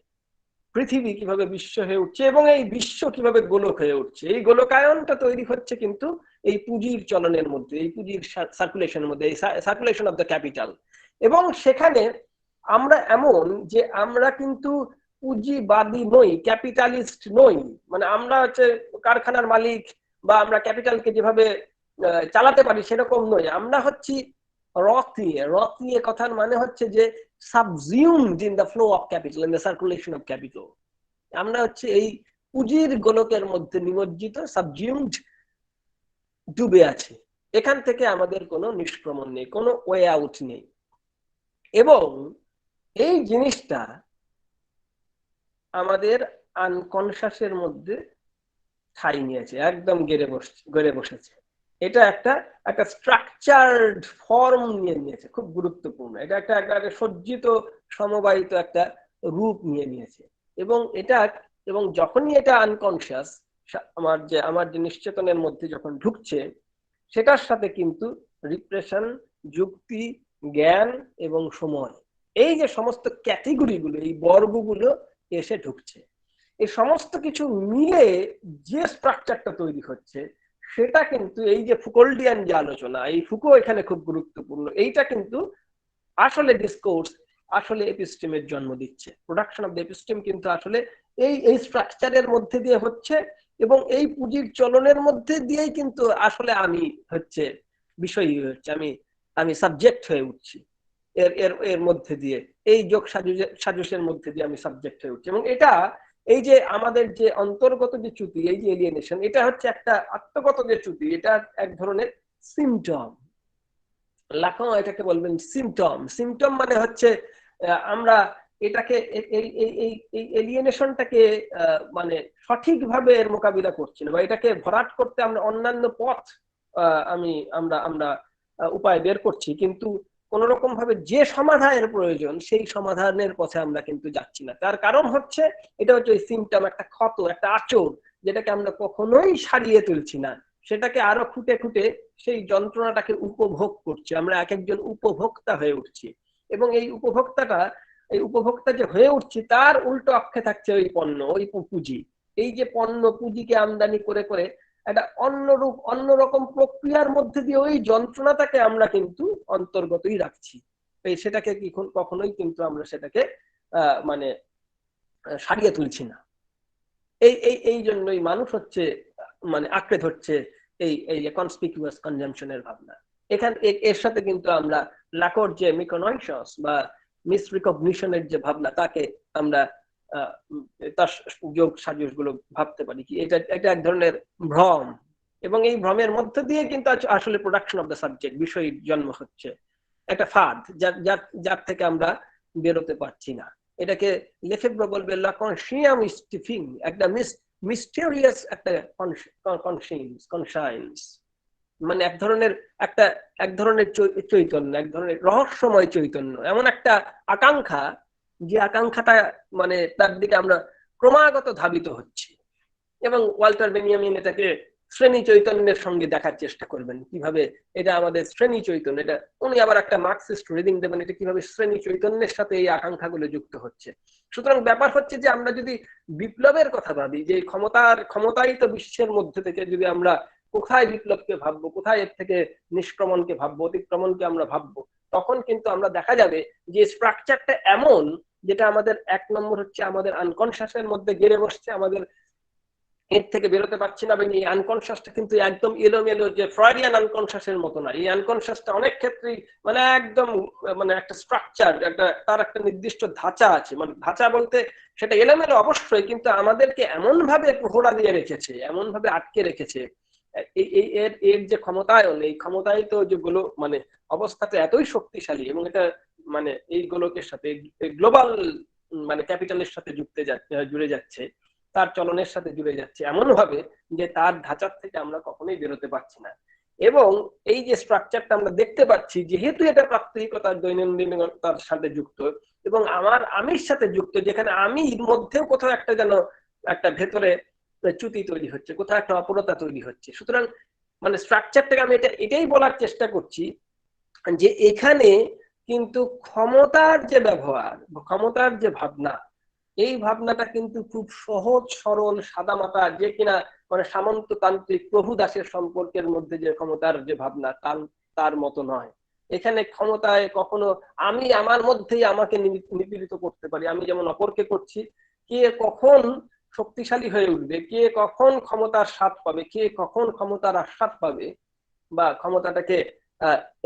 পৃথিবী কিভাবে বিশ্ব হয়ে উঠছে, এবং এই বিশ্ব কিভাবে গোলক হয়ে উঠছে। এই গোলকায়নটা তৈরি হচ্ছে কিন্তু এই পুঁজির চলনের মধ্যে, এই পুঁজির সার্কুলেশনের মধ্যে, এই সার্কুলেশন অফ দ্য ক্যাপিটাল। এবং সেখানে আমরা এমন যে আমরা কিন্তু পুঁজিবাদী নই, ক্যাপিটালিস্ট নই। মানে আমরা হচ্ছে কারখানার মালিক বা আমরা ক্যাপিটালকে যেভাবে চালাতে পারি সেরকম নই। আমরা হচ্ছি রথিয়ে কথার মানে হচ্ছে যে subsumed in the flow of capital, in the circulation of capital. আমরা হচ্ছে এই পুঁজির গোলকের মধ্যে নিমজ্জিত, সাবজিউমড, ডুবে আছে। এখান থেকে আমাদের কোনো নিষ্ক্রমণ নেই, কোনো ওয়ে আউট নেই। এবং এই জিনিসটা আমাদের আনকনশাসের মধ্যে ঠাঁই নিয়েছে, একদম গড়ে বসেছে। এটা একটা স্ট্রাকচারড ফর্ম নিয়ে নিয়েছে, খুব গুরুত্বপূর্ণ। এটা একটা সজ্জিত, সমবায়িত একটা রূপ নিয়ে নিয়েছে। এবং যখনই এটা আনকনশিয়াস, আমার যে নিশ্চেতনের মধ্যে যখন ঢুকছে, সেটার সাথে কিন্তু রিপ্রেশন, যুক্তি, জ্ঞান এবং সময়, এই যে সমস্ত ক্যাটেগরিগুলো, এই বর্গগুলো এসে ঢুকছে। এই সমস্ত কিছু মিলে যে স্ট্রাকচারটা তৈরি হচ্ছে, সেটা কিন্তু এই যে ফুকোল্ডিয়ান যে আলোচনা, এই ফুকো এখানে খুব গুরুত্বপূর্ণ। এইটা কিন্তু আসলে ডিসকোর্স, আসলে এপিস্টেমের জন্ম দিচ্ছে। প্রোডাকশন অফ দ্য এপিস্টেম কিন্তু আসলে এই স্ট্রাকচারের মধ্যে দিয়ে হচ্ছে, এবং এই পুঁজির চলনের মধ্যে দিয়েই কিন্তু আসলে আমি হচ্ছে বিষয়ী হচ্ছে, আমি সাবজেক্ট হয়ে উঠছি। এর মধ্যে দিয়ে, এই যোগ সাজসের মধ্যে দিয়ে আমি সাবজেক্ট হয়ে উঠছি। এবং এই যে আমাদের যে অন্তর্গত যে চ্যুতি, এই যে এলিয়েনেশন, এটা হচ্ছে একটা আত্মগত যে চ্যুতি, এটা এক ধরনের সিমটম। লাখাও এটাকে বলবেন সিমটম। সিমটম মানে হচ্ছে আমরা এটাকে এই এলিয়েনেশনটাকে মানে সঠিকভাবে এর মোকাবিলা করছি না, বা এটাকে ভরাট করতে আমরা অন্যান্য পথ আমরা উপায় বের করছি, কিন্তু কোন রকম ভাবে যে সমাধানের প্রয়োজন সেই সমাধানের পথে আমরা কিন্তু যাচ্ছি না। তার কারণ হচ্ছে এটা হচ্ছে ওই সিমটম, একটা ক্ষত, একটা আঁচড়, যেটাকে আমরা কখনোই সারিয়ে তুলছি না, সেটাকে আরো খুঁটে খুঁটে সেই যন্ত্রণাটাকে উপভোগ করছি। আমরা এক একজন উপভোক্তা হয়ে উঠছি, এবং এই উপভোক্তা যে হয়ে উঠছি তার উল্টো অক্ষে থাকছে ওই পণ্য, ওই পুঁজি। এই যে পণ্য পুঁজিকে আমদানি করে করে একটা অন্যরকম প্রক্রিয়ার মধ্যে দিয়ে ওই যন্ত্রণাটাকে আমরা কিন্তু অন্তর্গতই রাখছি। সেটাকে কখনোই কিন্তু আমরা সেটাকে মানে সারিয়ে তুলছি না। এই জন্যই মানুষ হচ্ছে মানে আঁকড়ে ধরছে এই কনসপিকুয়াস কনজাম্পশনের ভাবনা। এর সাথে কিন্তু আমরা লাকোর যে মিকোনয়সস বা মিসরিকগনিশনের যে ভাবনা, তাকে আমরা তার যোগ সাজস গুলো ভাবতে পারি কি এটা এক ধরনের ভ্রম, এবং এই ভ্রমের মধ্য দিয়ে কিন্তু আসলে প্রোডাকশন অফ দ্য সাবজেক্ট, বিষয়ের জন্ম হচ্ছে, একটা ফাঁদ যার থেকে আমরা বেরোতে পারছি না। এটাকে লেফেব্র বলবে লা কনশিয়ামিস্টিফিং, একটা মিস্টেরিয়াস একটা কনসাইন্স, মানে এক ধরনের চৈতন্য, এক ধরনের রহস্যময় চৈতন্য, এমন একটা আকাঙ্ক্ষা, যে আকাঙ্ক্ষাটা মানে তার দিকে আমরা ক্রমাগত ধাবিত হচ্ছি। এবং ওয়াল্টার বেনিয়ামিন এটাকে শ্রেণী চৈতন্যের সঙ্গে দেখার চেষ্টা করবেন, কিভাবে এটা আমাদের শ্রেণী চৈতন্য, এটা উনি আবার একটা মার্কসিস্ট রিডিং দেবেন, এটা কিভাবে শ্রেণী চৈতন্যের সাথে এই আকাঙ্ক্ষাগুলো যুক্ত হচ্ছে। সুতরাং ব্যাপার হচ্ছে যে আমরা যদি বিপ্লবের কথা ভাবি, যে ক্ষমতায়িত বিশ্বের মধ্যে থেকে যদি আমরা কোথায় বিপ্লবকে ভাববো, কোথায় এর থেকে নিষ্ক্রমণকে ভাববো, অতিক্রমণকে আমরা ভাববো, তখন কিন্তু আমরা দেখা যাবে যে স্ট্রাকচারটা এমন, যেটা আমাদের এক নম্বর হচ্ছে আমাদের আনকনসিয়াসের মধ্যে গেড়ে বসছে, আমাদের এর থেকে বেরোতে পারছি না। এবং এই আনকনসিয়াসটা কিন্তু একদম এলোমেলো, যে ফ্রয়েডিয়ান আনকনসিয়াসের মতো না। এই আনকনসিয়াসটা অনেক ক্ষেত্রেই মানে একদম মানে একটা স্ট্রাকচার, তার একটা নির্দিষ্ট ধাঁচা আছে। মানে ধাঁচা বলতে সেটা এলোমেলো অবশ্যই, কিন্তু আমাদেরকে এমন ভাবে প্রহরা দিয়ে রেখেছে, এমন ভাবে আটকে রেখেছে। এর যে ক্ষমতায়ন, এই ক্ষমতায়িত যেগুলো মানে অবস্থাটা এতই শক্তিশালী, এবং এটা মানে এই গোলকের সাথে গ্লোবাল মানে ক্যাপিটালের সাথে জুড়ে যাচ্ছে, তার চলনের সাথে জুড়ে যাচ্ছে এমন ভাবে যে তার ধাঁচার থেকে আমরা কখনোই বেরোতে পারছি না। এবং এই যে স্ট্রাকচারটা আমরা দেখতে পাচ্ছি, যেহেতু এটা প্রাত্যহিকতার দৈনন্দিনতার সাথে যুক্ত এবং আমির সাথে যুক্ত, যেখানে আমির মধ্যেও কোথাও একটা যেন একটা ভেতরে চ্যুতি তৈরি হচ্ছে, কোথাও একটা অপরতা তৈরি হচ্ছে। সুতরাং মানে স্ট্রাকচারটাকে আমি এটাই বলার চেষ্টা করছি যে এখানে কিন্তু ক্ষমতার যে ব্যবহার, ক্ষমতার যে ভাবনা, এই ভাবনাটা কিন্তু খুব সহজ সরল সাদামাটা, যে কিনা মানে সামন্ততান্ত্রিক প্রভু দাসের সম্পর্কের মধ্যে যে ক্ষমতার যে ভাবনা, তার মতো নয়। এখানে ক্ষমতায় কখনো আমি আমার মধ্যেই আমাকে নিপীড়িত করতে পারি, আমি যেমন অপরকে করছি। কে কখন শক্তিশালী হয়ে উঠবে, কে কখন ক্ষমতার স্বাদ পাবে, কে কখন ক্ষমতার আস্বাদ পাবে বা ক্ষমতাটাকে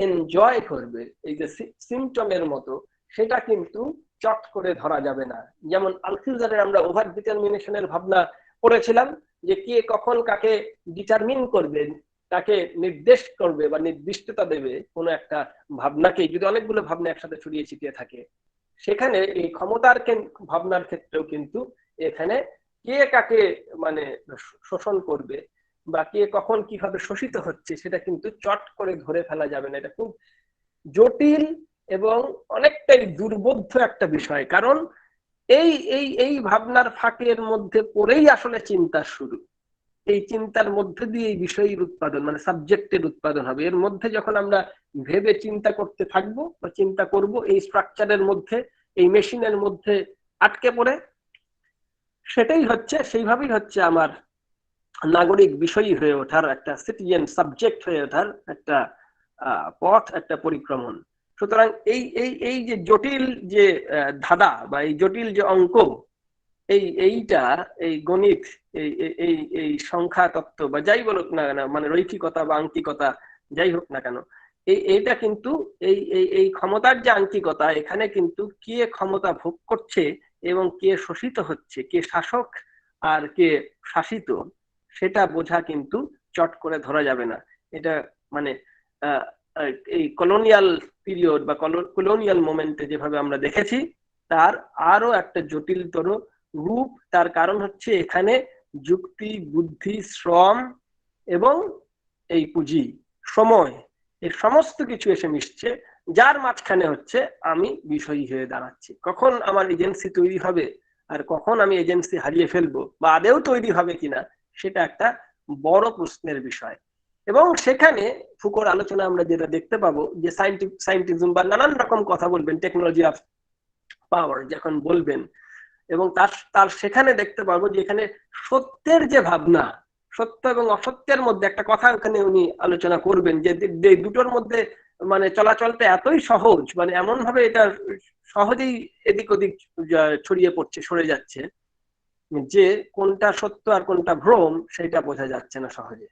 এনজয় করবে, এই যে সিমটমের মতো, সেটা কিন্তু চট করে ধরা যাবে না। যেমন আলথিউজারের আমরা ওভার ডিটারমিনেশনের ভাবনা পড়েছিলাম, যে কে কখন কাকে ডিটারমিন করবে, তাকে নির্দেশ করবে বা নির্দিষ্টতা দেবে কোন একটা ভাবনাকে, যদি অনেকগুলো ভাবনা একসাথে ছড়িয়ে ছিটিয়ে থাকে। সেখানে এই ক্ষমতার ভাবনার ক্ষেত্রেও কিন্তু এখানে কে কাকে মানে শোষণ করবে বা কে কখন কিভাবে শোষিত হচ্ছে, সেটা কিন্তু চট করে ধরে ফেলা যাবে না। এটা খুব জটিল এবং অনেকটাই দুর্বোধ্য একটা বিষয়, কারণ এই ভাবনার ফাঁকের মধ্যে পড়েই আসলে চিন্তার শুরু। এই চিন্তার মধ্যে দিয়ে এই বিষয়ের উৎপাদন, মানে সাবজেক্টের উৎপাদন হবে। এর মধ্যে যখন আমরা ভেবে চিন্তা করতে থাকবো বা চিন্তা করব, এই স্ট্রাকচারের মধ্যে, এই মেশিনের মধ্যে আটকে পড়ে, সেইভাবেই হচ্ছে আমার নাগরিক বিষয়ী হয়ে ওঠার, একটা সিটিজেন সাবজেক্ট হয়ে ওঠার একটা পথ, একটা পরিক্রমণ। সুতরাং এই যে জটিল যে ধাঁধা বা এই জটিল যে অঙ্ক, এইটা এই গণিত, এই সংখ্যা তত্ত্ব বা যাই বলুক না কেন, মানে রৈখিকতা বা আঙ্কিকতা যাই হোক না কেন, এইটা কিন্তু এই ক্ষমতার যে আঙ্কিকতা, এখানে কিন্তু কে ক্ষমতা ভোগ করছে এবং কে শোষিত হচ্ছে, কে শাসক আর কে শাসিত, সেটা বোঝা কিন্তু চট করে ধরা যাবে না। এটা মানে এই কলোনিয়াল পিরিয়ড বা কলোনিয়াল মোমেন্টে যেভাবে আমরা দেখেছি, তার আরো একটা জটিলতর রূপ। তার কারণ হচ্ছে এখানে যুক্তি, বুদ্ধি, শ্রম এবং এই পুঁজি, সময়, এই সমস্ত কিছু এসে মিশছে, যার মাঝখানে হচ্ছে আমি বিষয়ী হয়ে দাঁড়াচ্ছি। কখন আমার এজেন্সি তৈরি হবে আর কখন আমি এজেন্সি হারিয়ে ফেলবো বা আদেও তৈরি হবে কিনা, সেটা একটা বড় প্রশ্নের বিষয়। এবং সেখানে ফুকোর আলোচনা আমরা যেটা দেখতে পাবো, যে সায়েন্টিজম বা নানান রকম কথা বলবেন, টেকনোলজি অফ পাওয়ার যখন বলবেন, এবং তার সেখানে দেখতে পাবো যে এখানে সত্যের যে ভাবনা, সত্য এবং অসত্যের মধ্যে একটা কথা ওখানে উনি আলোচনা করবেন, যে দুটোর মধ্যে মানে চলাচলটা এতই সহজ, মানে এমন ভাবে এটা সহজেই এদিক ওদিক ছড়িয়ে পড়ছে, সরে যাচ্ছে, যে কোনটা সত্য আর কোনটা ভ্রম সেটা বোঝা যাচ্ছে না সহজে।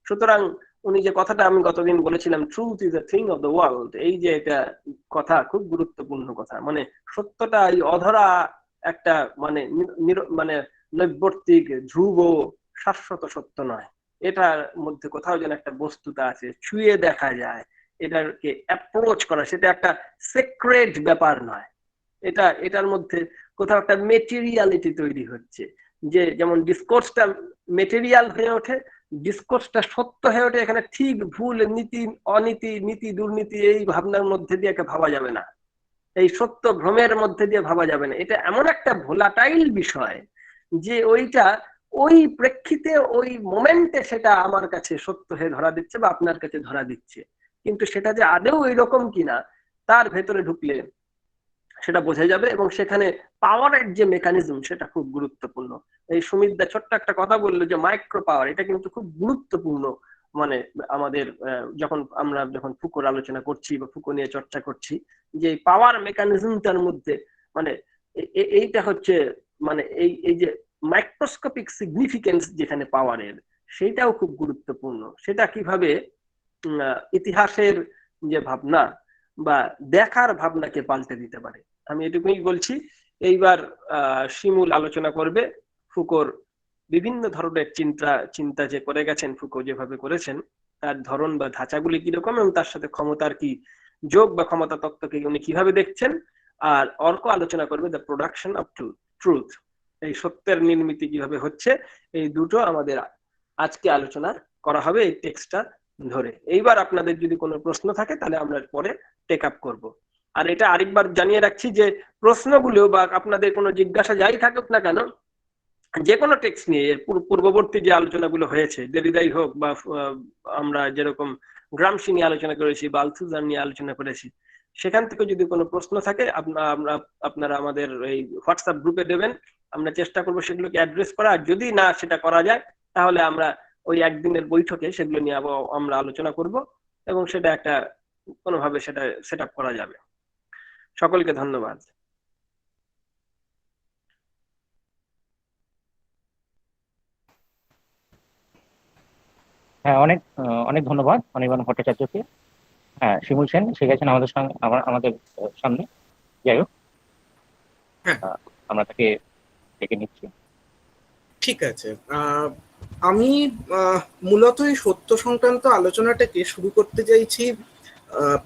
সুতরাং উনি যে কথাটা আমি গতদিন বলেছিলাম, truth is a thing of the world, এই যে এটা কথা খুব গুরুত্বপূর্ণ কথা। মানে সত্যটা এই অধরা একটা মানে মানে নৈবর্তিক, ধ্রুব, শাশ্বত সত্য নয়। এটার মধ্যে কোথাও যেন একটা বস্তুতা আছে, ছুঁয়ে দেখা যায়, এটাকে অ্যাপ্রোচ করা, সেটা একটা সিক্রেট ব্যাপার নয়। এটার মধ্যে কোথাও একটা মেটেরিয়ালিটি তৈরি হচ্ছে, যে যেমন ডিসকোর্সটা মেটেরিয়াল হয়ে ওঠে, ডিসকোর্সটা সত্য হয়ে ওঠে। এখানে ঠিক ভুল, নীতি অনীতি, নীতি দুর্নীতি এই ভাবনার মধ্যে দিয়ে ভাবা যাবে না, এই সত্য ভ্রমের মধ্যে দিয়ে ভাবা যাবে না। এটা এমন একটা ভোলাটাইল বিষয় যে ওইটা ওই প্রেক্ষিতে, ওই মোমেন্টে সেটা আমার কাছে সত্য হয়ে ধরা দিচ্ছে বা আপনার কাছে ধরা দিচ্ছে, কিন্তু সেটা যে আদৌ এইরকম কিনা তার ভেতরে ঢুকলে সেটা বোঝা যাবে। এবং সেখানে পাওয়ারের যে মেকানিজম, সেটা খুব গুরুত্বপূর্ণ। এই সুমিতদা ছোট্ট একটা কথা বললো যে মাইক্রো পাওয়ার, এটা কিন্তু খুব গুরুত্বপূর্ণ। মানে আমাদের যখন ফুকোর আলোচনা করছি বা ফুকো নিয়ে চর্চা করছি, যে পাওয়ার মেকানিজমটার মধ্যে মানে এইটা হচ্ছে মানে এই যে মাইক্রোস্কোপিক সিগনিফিকেন্স যেখানে পাওয়ারের, সেটাও খুব গুরুত্বপূর্ণ। সেটা কিভাবে ইতিহাসের যে ভাবনা বা দেখার ভাবনাকে পাল্টে দিতে পারে, আমি এটুকুই বলছি। এইবার শিমুল আলোচনা করবে ফুকোর বিভিন্ন ধরনের চিন্তা যে করে গেছেন, ফুকো যেভাবে করেছেন, তার ধরন বা ধাঁচাগুলি কিরকম এবং তার সাথে ক্ষমতার কি যোগ বা ক্ষমতা তত্ত্বকে উনি কিভাবে দেখছেন। আর অর্ক আলোচনা করবে দ্য প্রোডাকশন অফ ট্রুথ, এই সত্যের নির্মিতি কিভাবে হচ্ছে। এই দুটো আমাদের আজকে আলোচনা করা হবে এই টেক্সটটা ধরে। এইবার আপনাদের যদি কোনো প্রশ্ন থাকে তাহলে আমরা পরে টেক আপ করবো। আর এটা আরেকবার জানিয়ে রাখছি যে প্রশ্নগুলো বা আপনাদের কোনো জিজ্ঞাসা যাই থাকুক না কেন, যে কোনো টেক্সট নিয়ে, এর পূর্ববর্তী যে আলোচনাগুলো হয়েছে, দেরিদাই হোক বা আমরা যেরকম গ্রামসি নিয়ে আলোচনা করেছি বা আলথুজার নিয়ে আলোচনা করেছি, সেখান থেকে যদি কোনো প্রশ্ন থাকে আপনারা আমাদের এই হোয়াটসঅ্যাপ গ্রুপে দেবেন, আমরা চেষ্টা করবো সেগুলোকে অ্যাড্রেস করা। আর যদি না সেটা করা যায়, তাহলে আমরা ওই একদিনের বৈঠকে সেগুলো নিয়ে আমরা আলোচনা করব এবং সেটা একটা কোনোভাবে সেটা সেট আপ করা যাবে। সকলকে ধন্যবাদ। হ্যাঁ, অনেক অনেক ধন্যবাদ অনির্বাণ ভট্টাচার্যকে। হ্যাঁ, শিমুল সেন শিখেছেন আমাদের সঙ্গে, আমাদের সামনে। যাই হোক, হ্যাঁ, আমরা তাকে ডেকে নিচ্ছি। ঠিক আছে। আমি মূলত এই সত্য সংক্রান্ত আলোচনাটাকে শুরু করতে চাইছি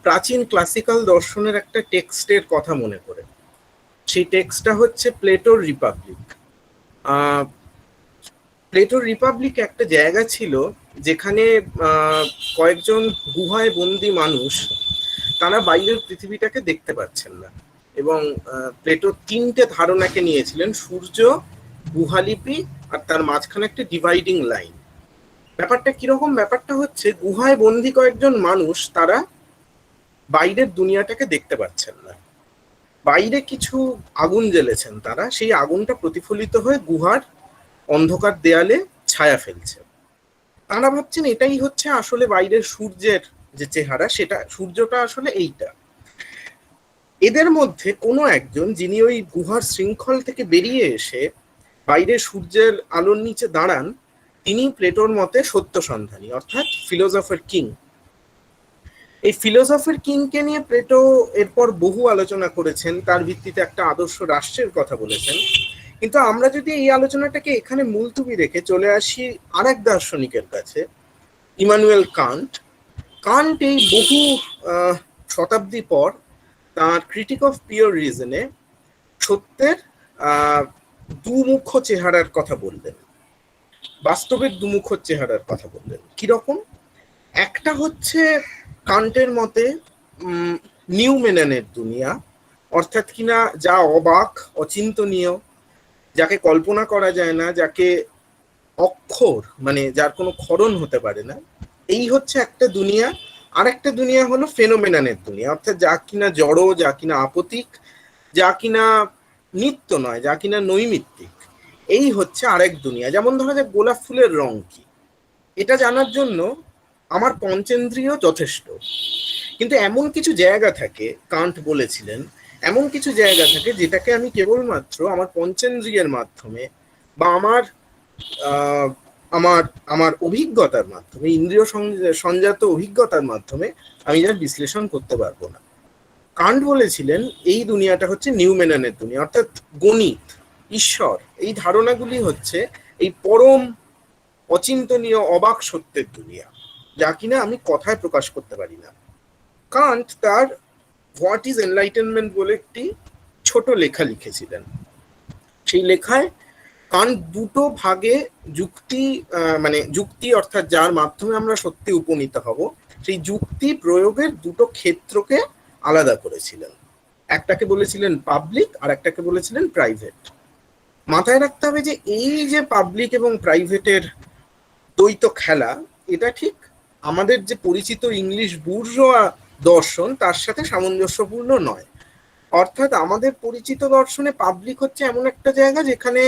প্রাচীন ক্লাসিক্যাল দর্শনের একটা টেক্সটের কথা মনে করে। সেই টেক্সটটা হচ্ছে প্লেটোর রিপাবলিক। প্লেটোর রিপাবলিক একটা জায়গা ছিল যেখানে কয়েকজন গুহায় বন্দি মানুষ, তারা বাইরের পৃথিবীটাকে দেখতে পাচ্ছেন না, এবং প্লেটো তিনটে ধারণাকে নিয়েছিলেন: সূর্য, গুহালিপি আর তার মাঝখানে একটা ডিভাইডিং লাইন। ব্যাপারটা কিরকম? ব্যাপারটা হচ্ছে গুহায় বন্দি কয়েকজন মানুষ, তারা বাইরের দুনিয়াটাকে দেখতে পাচ্ছেন না। বাইরে কিছু আগুন জ্বেলেছেন তারা, সেই আগুনটা প্রতিফলিত হয়ে গুহার অন্ধকার দেয়ালে ছায়া ফেলছে। তারা ভাবছেন এটাই হচ্ছে আসলে বাইরের সূর্যের যে চেহারা, সেটা সূর্যটা আসলে এইটা। এদের মধ্যে কোনো একজন, যিনি ওই গুহার শৃঙ্খল থেকে বেরিয়ে এসে বাইরে সূর্যের আলোর নিচে দাঁড়ান, তিনি প্লেটোর মতে সত্য সন্ধানী, অর্থাৎ ফিলোসফার কিং। এই ফিলোসফির কিংকে নিয়ে প্লেটো এরপর বহু আলোচনা করেছেন, তার ভিত্তিতে একটা আদর্শ রাষ্ট্রের কথা বলেছেন। কিন্তু আমরা যদি এই আলোচনাটাকে এখানে মুলতুবি রেখে চলে আসি আরেক দার্শনিকের কাছে, ইমানুয়েল কান্ট। কান্ট এই বহু শতাব্দী পর তার ক্রিটিক অফ পিওর রিজনে সত্যের দুমুখ চেহারার কথা বললেন, বাস্তবের দুমুখ চেহারার কথা বললেন। কিরকম? একটা হচ্ছে কান্টের মতে নিউমেনানের দুনিয়া, অর্থাৎ কিনা যা অবাক, অচিন্তনীয়, যাকে কল্পনা করা যায় না, যাকে অক্ষর মানে যার কোনো ক্ষরণ হতে পারে না, এই হচ্ছে একটা দুনিয়া। আর একটা দুনিয়া হলো ফেনোমেনানের দুনিয়া, অর্থাৎ যা কিনা জড়, যা কিনা আপতিক, যা কিনা নিত্য নয়, যা কিনা নৈমিত্তিক, এই হচ্ছে আরেক দুনিয়া। যেমন ধরা যাক গোলাপ ফুলের রং কি, এটা জানার জন্য আমার পঞ্চেন্দ্রিয় যথেষ্ট। কিন্তু এমন কিছু জায়গা থাকে, কান্ট বলেছিলেন, এমন কিছু জায়গা থাকে যেটাকে আমি কেবলমাত্র আমার পঞ্চেন্দ্রিয়ের মাধ্যমে বা আমার আমার আমার অভিজ্ঞতার মাধ্যমে, ইন্দ্রিয় সংজাত অভিজ্ঞতার মাধ্যমে আমি যার বিশ্লেষণ করতে পারবো না। কান্ট বলেছিলেন এই দুনিয়াটা হচ্ছে নিউমেনানের দুনিয়া, অর্থাৎ গণিত, ঈশ্বর, এই ধারণাগুলি হচ্ছে এই পরম অচিন্তনীয় অবাক সত্যের দুনিয়া, যা কিনা আমি কথায় প্রকাশ করতে পারি না। কান্ট তার হোয়াট ইজ এনলাইটেনমেন্ট বলে একটি ছোট লেখা লিখেছিলেন। সেই লেখায় কান্ট দুটো ভাগে যুক্তি, মানে যুক্তি অর্থাৎ যার মাধ্যমে আমরা সত্যি উপনীত হব, সেই যুক্তি প্রয়োগের দুটো ক্ষেত্রকে আলাদা করেছিলেন। একটাকে বলেছিলেন পাবলিক, আর একটাকে বলেছিলেন প্রাইভেট। মাথায় রাখতে হবে যে এই যে পাবলিক এবং প্রাইভেটের দ্বৈত খেলা, এটা ঠিক আমাদের যে পরিচিত ইংলিশ বুর্জোয়া দর্শন তার সাথে সামঞ্জস্যপূর্ণ নয়। অর্থাৎ আমাদের পরিচিত দর্শনে পাবলিক হচ্ছে এমন একটা জায়গা যেখানে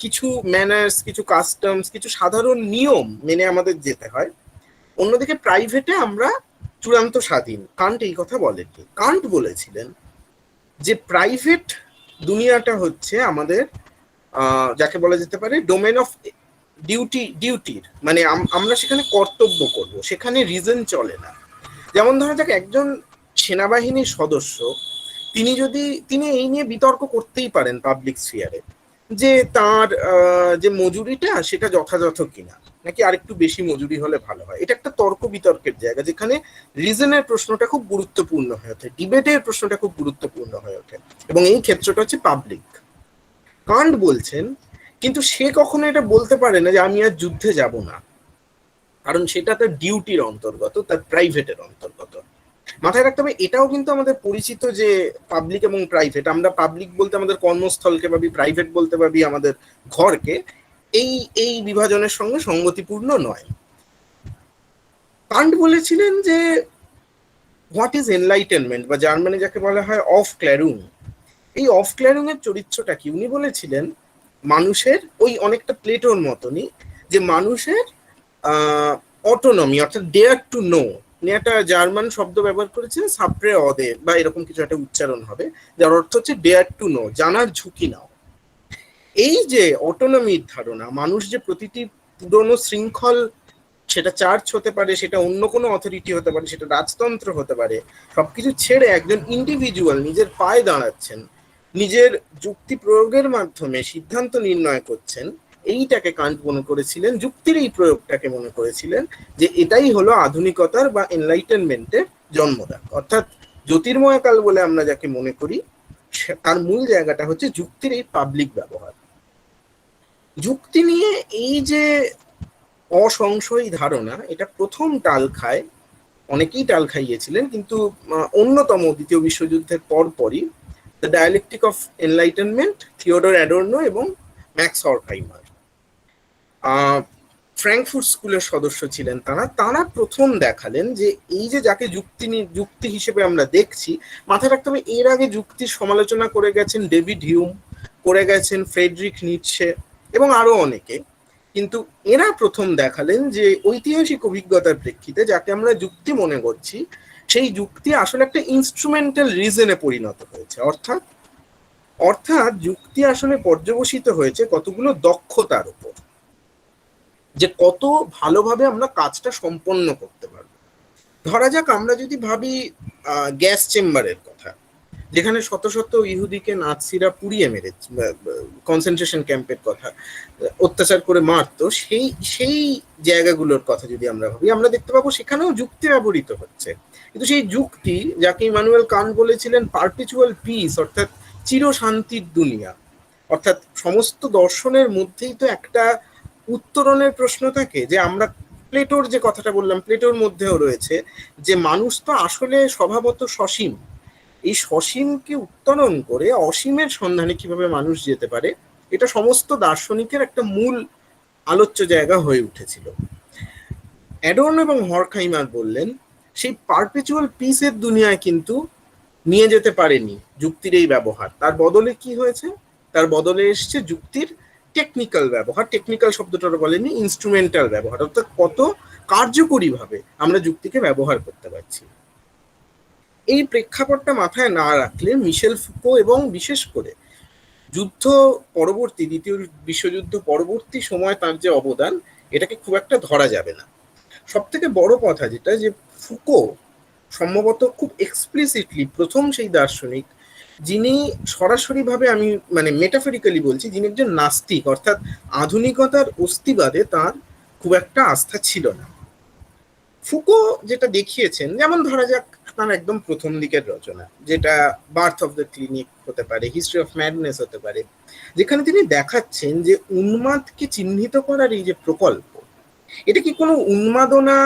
কিছু ম্যানার্স, কিছু কাস্টমস, কিছু সাধারণ নিয়ম মেনে আমাদের যেতে হয়। অন্যদিকে প্রাইভেটে আমরা চূড়ান্ত স্বাধীন। কান্ট এই কথা বলেননি। কান্ট বলেছিলেন যে প্রাইভেট দুনিয়াটা হচ্ছে আমাদের যাকে বলা যেতে পারে ডোমেন অফ ডিউটির, মানে আমরা সেখানে কর্তব্য করব, সেখানে রিজন চলে না। যেমন ধরা যাক একজন সেনাবাহিনীর সদস্য, তিনি এই নিয়ে বিতর্ক করতেই পারেন পাবলিক স্ফিয়ারে যে তার যে মজুরিটা সেটা যথাযথ কিনা, নাকি আরেকটু বেশি মজুরি হলে ভালো হয়। এটা একটা তর্ক বিতর্কের জায়গা যেখানে রিজনের প্রশ্নটা খুব গুরুত্বপূর্ণ হয়ে ওঠে, ডিবেটের প্রশ্নটা খুব গুরুত্বপূর্ণ হয়ে ওঠে, এবং এই ক্ষেত্রটা হচ্ছে পাবলিক। কান্ট বলছেন কিন্তু সে কখনো এটা বলতে পারে না যে আমি আর যুদ্ধে যাব না, কারণ সেটা তার ডিউটির অন্তর্গত, তার প্রাইভেটের অন্তর্গত। মাথায় রাখতে হবে এটাও কিন্তু আমাদের পরিচিত যে পাবলিক এবং প্রাইভেট, আমরা পাবলিক বলতে আমাদের কর্মস্থলকে ভাবি, প্রাইভেট বলতে ভাবি আমাদের ঘরকে, এই বিভাজনের সঙ্গে সঙ্গতিপূর্ণ নয়। কান্ট বলেছিলেন যে হোয়াট ইজ এনলাইটেনমেন্ট, বা জার্মানি যাকে বলা হয় অফ ক্ল্যারুং, এই অফ ক্ল্যারুং এর চরিত্রটা কি? উনি বলেছিলেন মানুষের ওই অনেকটা প্লেটোর মতনই, যে মানুষের অটোনমি অর্থাৎ ডেয়ার টু নো, একটা জার্মান শব্দ ব্যবহার করেছেন সাপ্রে অদে বা এরকম কিছু একটা উচ্চারণ হবে, যার অর্থ হচ্ছে ডেয়ার টু নো, জানার ঝুঁকি নাও। এই যে অটোনমির ধারণা, মানুষ যে প্রতিটি পুরনো শৃঙ্খল, সেটা চার্চ হতে পারে, সেটা অন্য কোনো অথরিটি হতে পারে, সেটা রাজতন্ত্র হতে পারে, সবকিছু ছেড়ে একজন ইন্ডিভিজুয়াল নিজের পায়ে দাঁড়াচ্ছেন, নিজের যুক্তি প্রয়োগের মাধ্যমে সিদ্ধান্ত নির্ণয় করছেন, এইটাকে কান্ট মনে করেছিলেন, যুক্তির এই প্রয়োগটাকে মনে করেছিলেন যে এটাই হলো আধুনিকতার বা এনলাইটেনমেন্টের জন্মদান। অর্থাৎ জ্যোতির্ময় কাল বলে আমরা যাকে মনে করি, তার মূল জায়গাটা হচ্ছে যুক্তির এই পাবলিক ব্যবহার। যুক্তি নিয়ে এই যে অসংশয়ী ধারণা, এটা প্রথম টাল খায়, অনেকেই টাল খাইয়েছিলেন, কিন্তু অন্যতম দ্বিতীয় বিশ্বযুদ্ধের পরপরই the dialectic of enlightenment, Theodor Adorno এবং ম্যাক্স হরখাইমার, ফ্র্যাঙ্কফুর্ট স্কুলের সদস্য ছিলেন তারা প্রথম দেখালেন যে এই যে যাকে যুক্তি হিসেবে আমরা দেখছি, মাথায় রাখতে হবে এর আগে যুক্তির সমালোচনা করে গেছেন ডেভিড হিউম, করে গেছেন ফ্রেডরিক নিটশে এবং আরো অনেকে, কিন্তু এরা প্রথম দেখালেন যে ঐতিহাসিক অভিজ্ঞতার প্রেক্ষিতে যাকে আমরা যুক্তি মনে করছি, সেই যুক্তি আসলে একটা ইনস্ট্রুমেন্টাল রিজনে পরিণত হয়েছে। অর্থাৎ যুক্তি আসলে পর্যবসিত হয়েছে কতগুলো দক্ষতার উপর, যে কত ভালোভাবে আমরা কাজটা সম্পন্ন করতে পারবো। ধরা যাক আমরা যদি ভাবি গ্যাস চেম্বারের কথা, যেখানে শত শত ইহুদিকে নাৎসিরা পুড়িয়ে মেরে কনসেন্ট্রেশন ক্যাম্পের কথা অত্যাচার করে মারতো, সেই সেই জায়গাগুলোর কথা যদি আমরা ভাবি, আমরা দেখতে পাবো সেখানেও যুক্তি ব্যবহৃত হচ্ছে। কিন্তু সেই যুক্তি, যাকে ইমানুয়েল কান্ট বলেছিলেন পারপেচুয়াল পিস, অর্থাৎ চিরশান্তির দুনিয়া, অর্থাৎ সমস্ত দর্শনের মধ্যেই তো একটা উত্তরণের প্রশ্ন থাকে, যে আমরা প্লেটোর যে কথাটা বললাম, প্লেটোর মধ্যেও রয়েছে যে মানুষ তো আসলে স্বভাবত সসীম, এই সসীমকে উত্তরণ করে অসীমের সন্ধানে কিভাবে মানুষ যেতে পারে, এটা সমস্ত দার্শনিকের একটা মূল আলোচ্য জায়গা হয়ে উঠেছিল। অ্যাডর্ন এবং হরখাইমার বললেন সেই পারপেচুয়াল পিসের দুনিয়ায় কিন্তু নিয়ে যেতে পারেনি যুক্তির এই ব্যবহার। তার বদলে কি হয়েছে? তার বদলে এসছে যুক্তির টেকনিক্যাল ব্যবহার। টেকনিক্যাল শব্দটা বলেনি, ইনস্ট্রুমেন্টাল ব্যবহার, অর্থাৎ কত কার্যকরীভাবে আমরা যুক্তিকে ব্যবহার করতে পারছি। এই প্রেক্ষাপটটা মাথায় না রাখলে মিশেল ফুকো এবং বিশেষ করে যুদ্ধ পরবর্তী, দ্বিতীয় বিশ্বযুদ্ধ পরবর্তী সময় তার যে অবদান, এটাকে খুব একটা ধরা যাবে না। সব থেকে বড় কথা যেটা, যে ফুকো সম্ভবত খুব এক্সপ্লিসিটলি প্রথম সেই দার্শনিক যিনি সরাসরিভাবে, আমি মানে মেটাফরিক্যালি বলছি, যিনি একজন নাস্তিক, অর্থাৎ আধুনিকতার অস্তিবাদে তার খুব একটা আস্থা ছিল না। ফুকো যেটা দেখিয়েছেন, যেমন ধরা যাক তার একদম প্রথম দিকের রচনা, যেটা বার্থ অফ দ্য ক্লিনিক হতে পারে, হিস্ট্রি অফ ম্যাডনেস হতে পারে, যেখানে তিনি দেখাচ্ছেন যে উন্মাদকে চিহ্নিত করার এই যে প্রকল্প, এটা কি কোনো উন্মাদনা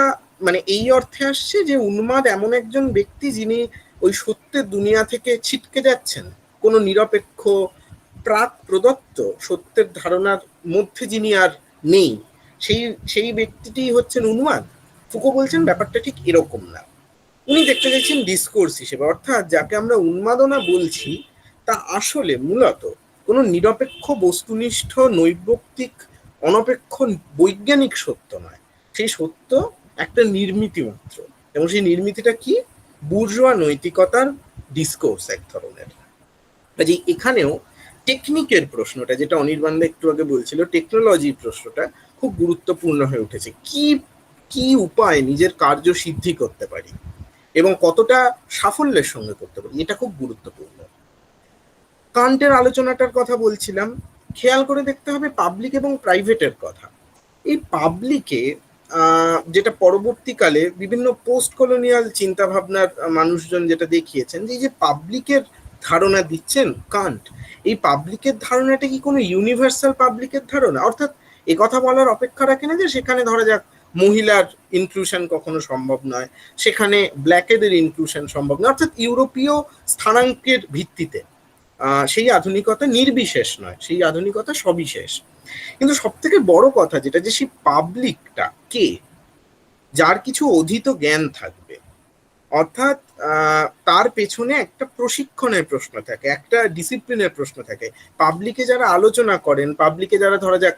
মানে এই অর্থে আসছে যে উন্মাদ এমন একজন ব্যক্তি যিনি ওই সত্যের দুনিয়া থেকে ছিটকে যাচ্ছেন, কোনো নিরপেক্ষ প্রাক প্রদত্ত সত্যের ধারণার মধ্যে যিনি আর নেই, সেই সেই ব্যক্তিটি হচ্ছেন উন্মাদ? ফুকো বলছেন ব্যাপারটা ঠিক এরকম না। উনি দেখতে চাইছেন ডিসকোর্স হিসেবে, অর্থাৎ যাকে আমরা উন্মাদনা বলছি তা আসলে মূলত কোনো নিরপেক্ষ বস্তুনিষ্ঠ নৈর্ব্যক্তিক অনপেক্ষ বৈজ্ঞানিক সত্য নয়, সেই সত্য একটা নির্মিতি মাত্র, এবং সেই নির্মিতিটা কি? বুর্জোয়া নৈতিকতার ডিসকোর্স এক ধরনের। কাজেই এখানেও টেকনিকের প্রশ্নটা, যেটা অনির্বাণ একটু আগে বলছিল, টেকনোলজির প্রশ্নটা খুব গুরুত্বপূর্ণ হয়ে উঠেছে। কি কি উপায় নিজের কার্য সিদ্ধি করতে পারি এবং কতটা সাফল্যের সঙ্গে করতে পারি, এটা খুব গুরুত্বপূর্ণ। কান্টের আলোচনাটার কথা বলছিলাম, খেয়াল করে দেখতে হবে পাবলিক এবং প্রাইভেটের কথা। এই পাবলিকে যেটা পরবর্তীকালে বিভিন্ন পোস্ট কলোনিয়াল চিন্তা ভাবনার মানুষজন যেটা দেখিয়েছেন, যে এই যে পাবলিকের ধারণা দিচ্ছেন কান্ট, এই পাবলিকের ধারণাটা কি কোনো ইউনিভার্সাল পাবলিকের ধারণা? অর্থাৎ এ কথা বলার অপেক্ষা রাখে না যে সেখানে ধরা যাক মহিলার ইনক্লুশন কখনো সম্ভব নয়, সেখানে ব্ল্যাকেদের ইনক্লুশন সম্ভব নয়, অর্থাৎ ইউরোপীয় স্থানাঙ্কের ভিত্তিতে সেই আধুনিকতা নির্বিশেষ নয়, সেই আধুনিকতা সবিশেষ। কিন্তু সব থেকে বড় কথা যেটা, যে সেই পাবলিকটা কে? যার কিছু অধীত জ্ঞান থাকবে, অর্থাৎ তার পেছনে একটা প্রশিক্ষণের প্রশ্ন থাকে, একটা ডিসিপ্লিনের প্রশ্ন থাকে। পাবলিকে যারা আলোচনা করেন, পাবলিকে যারা ধরা যাক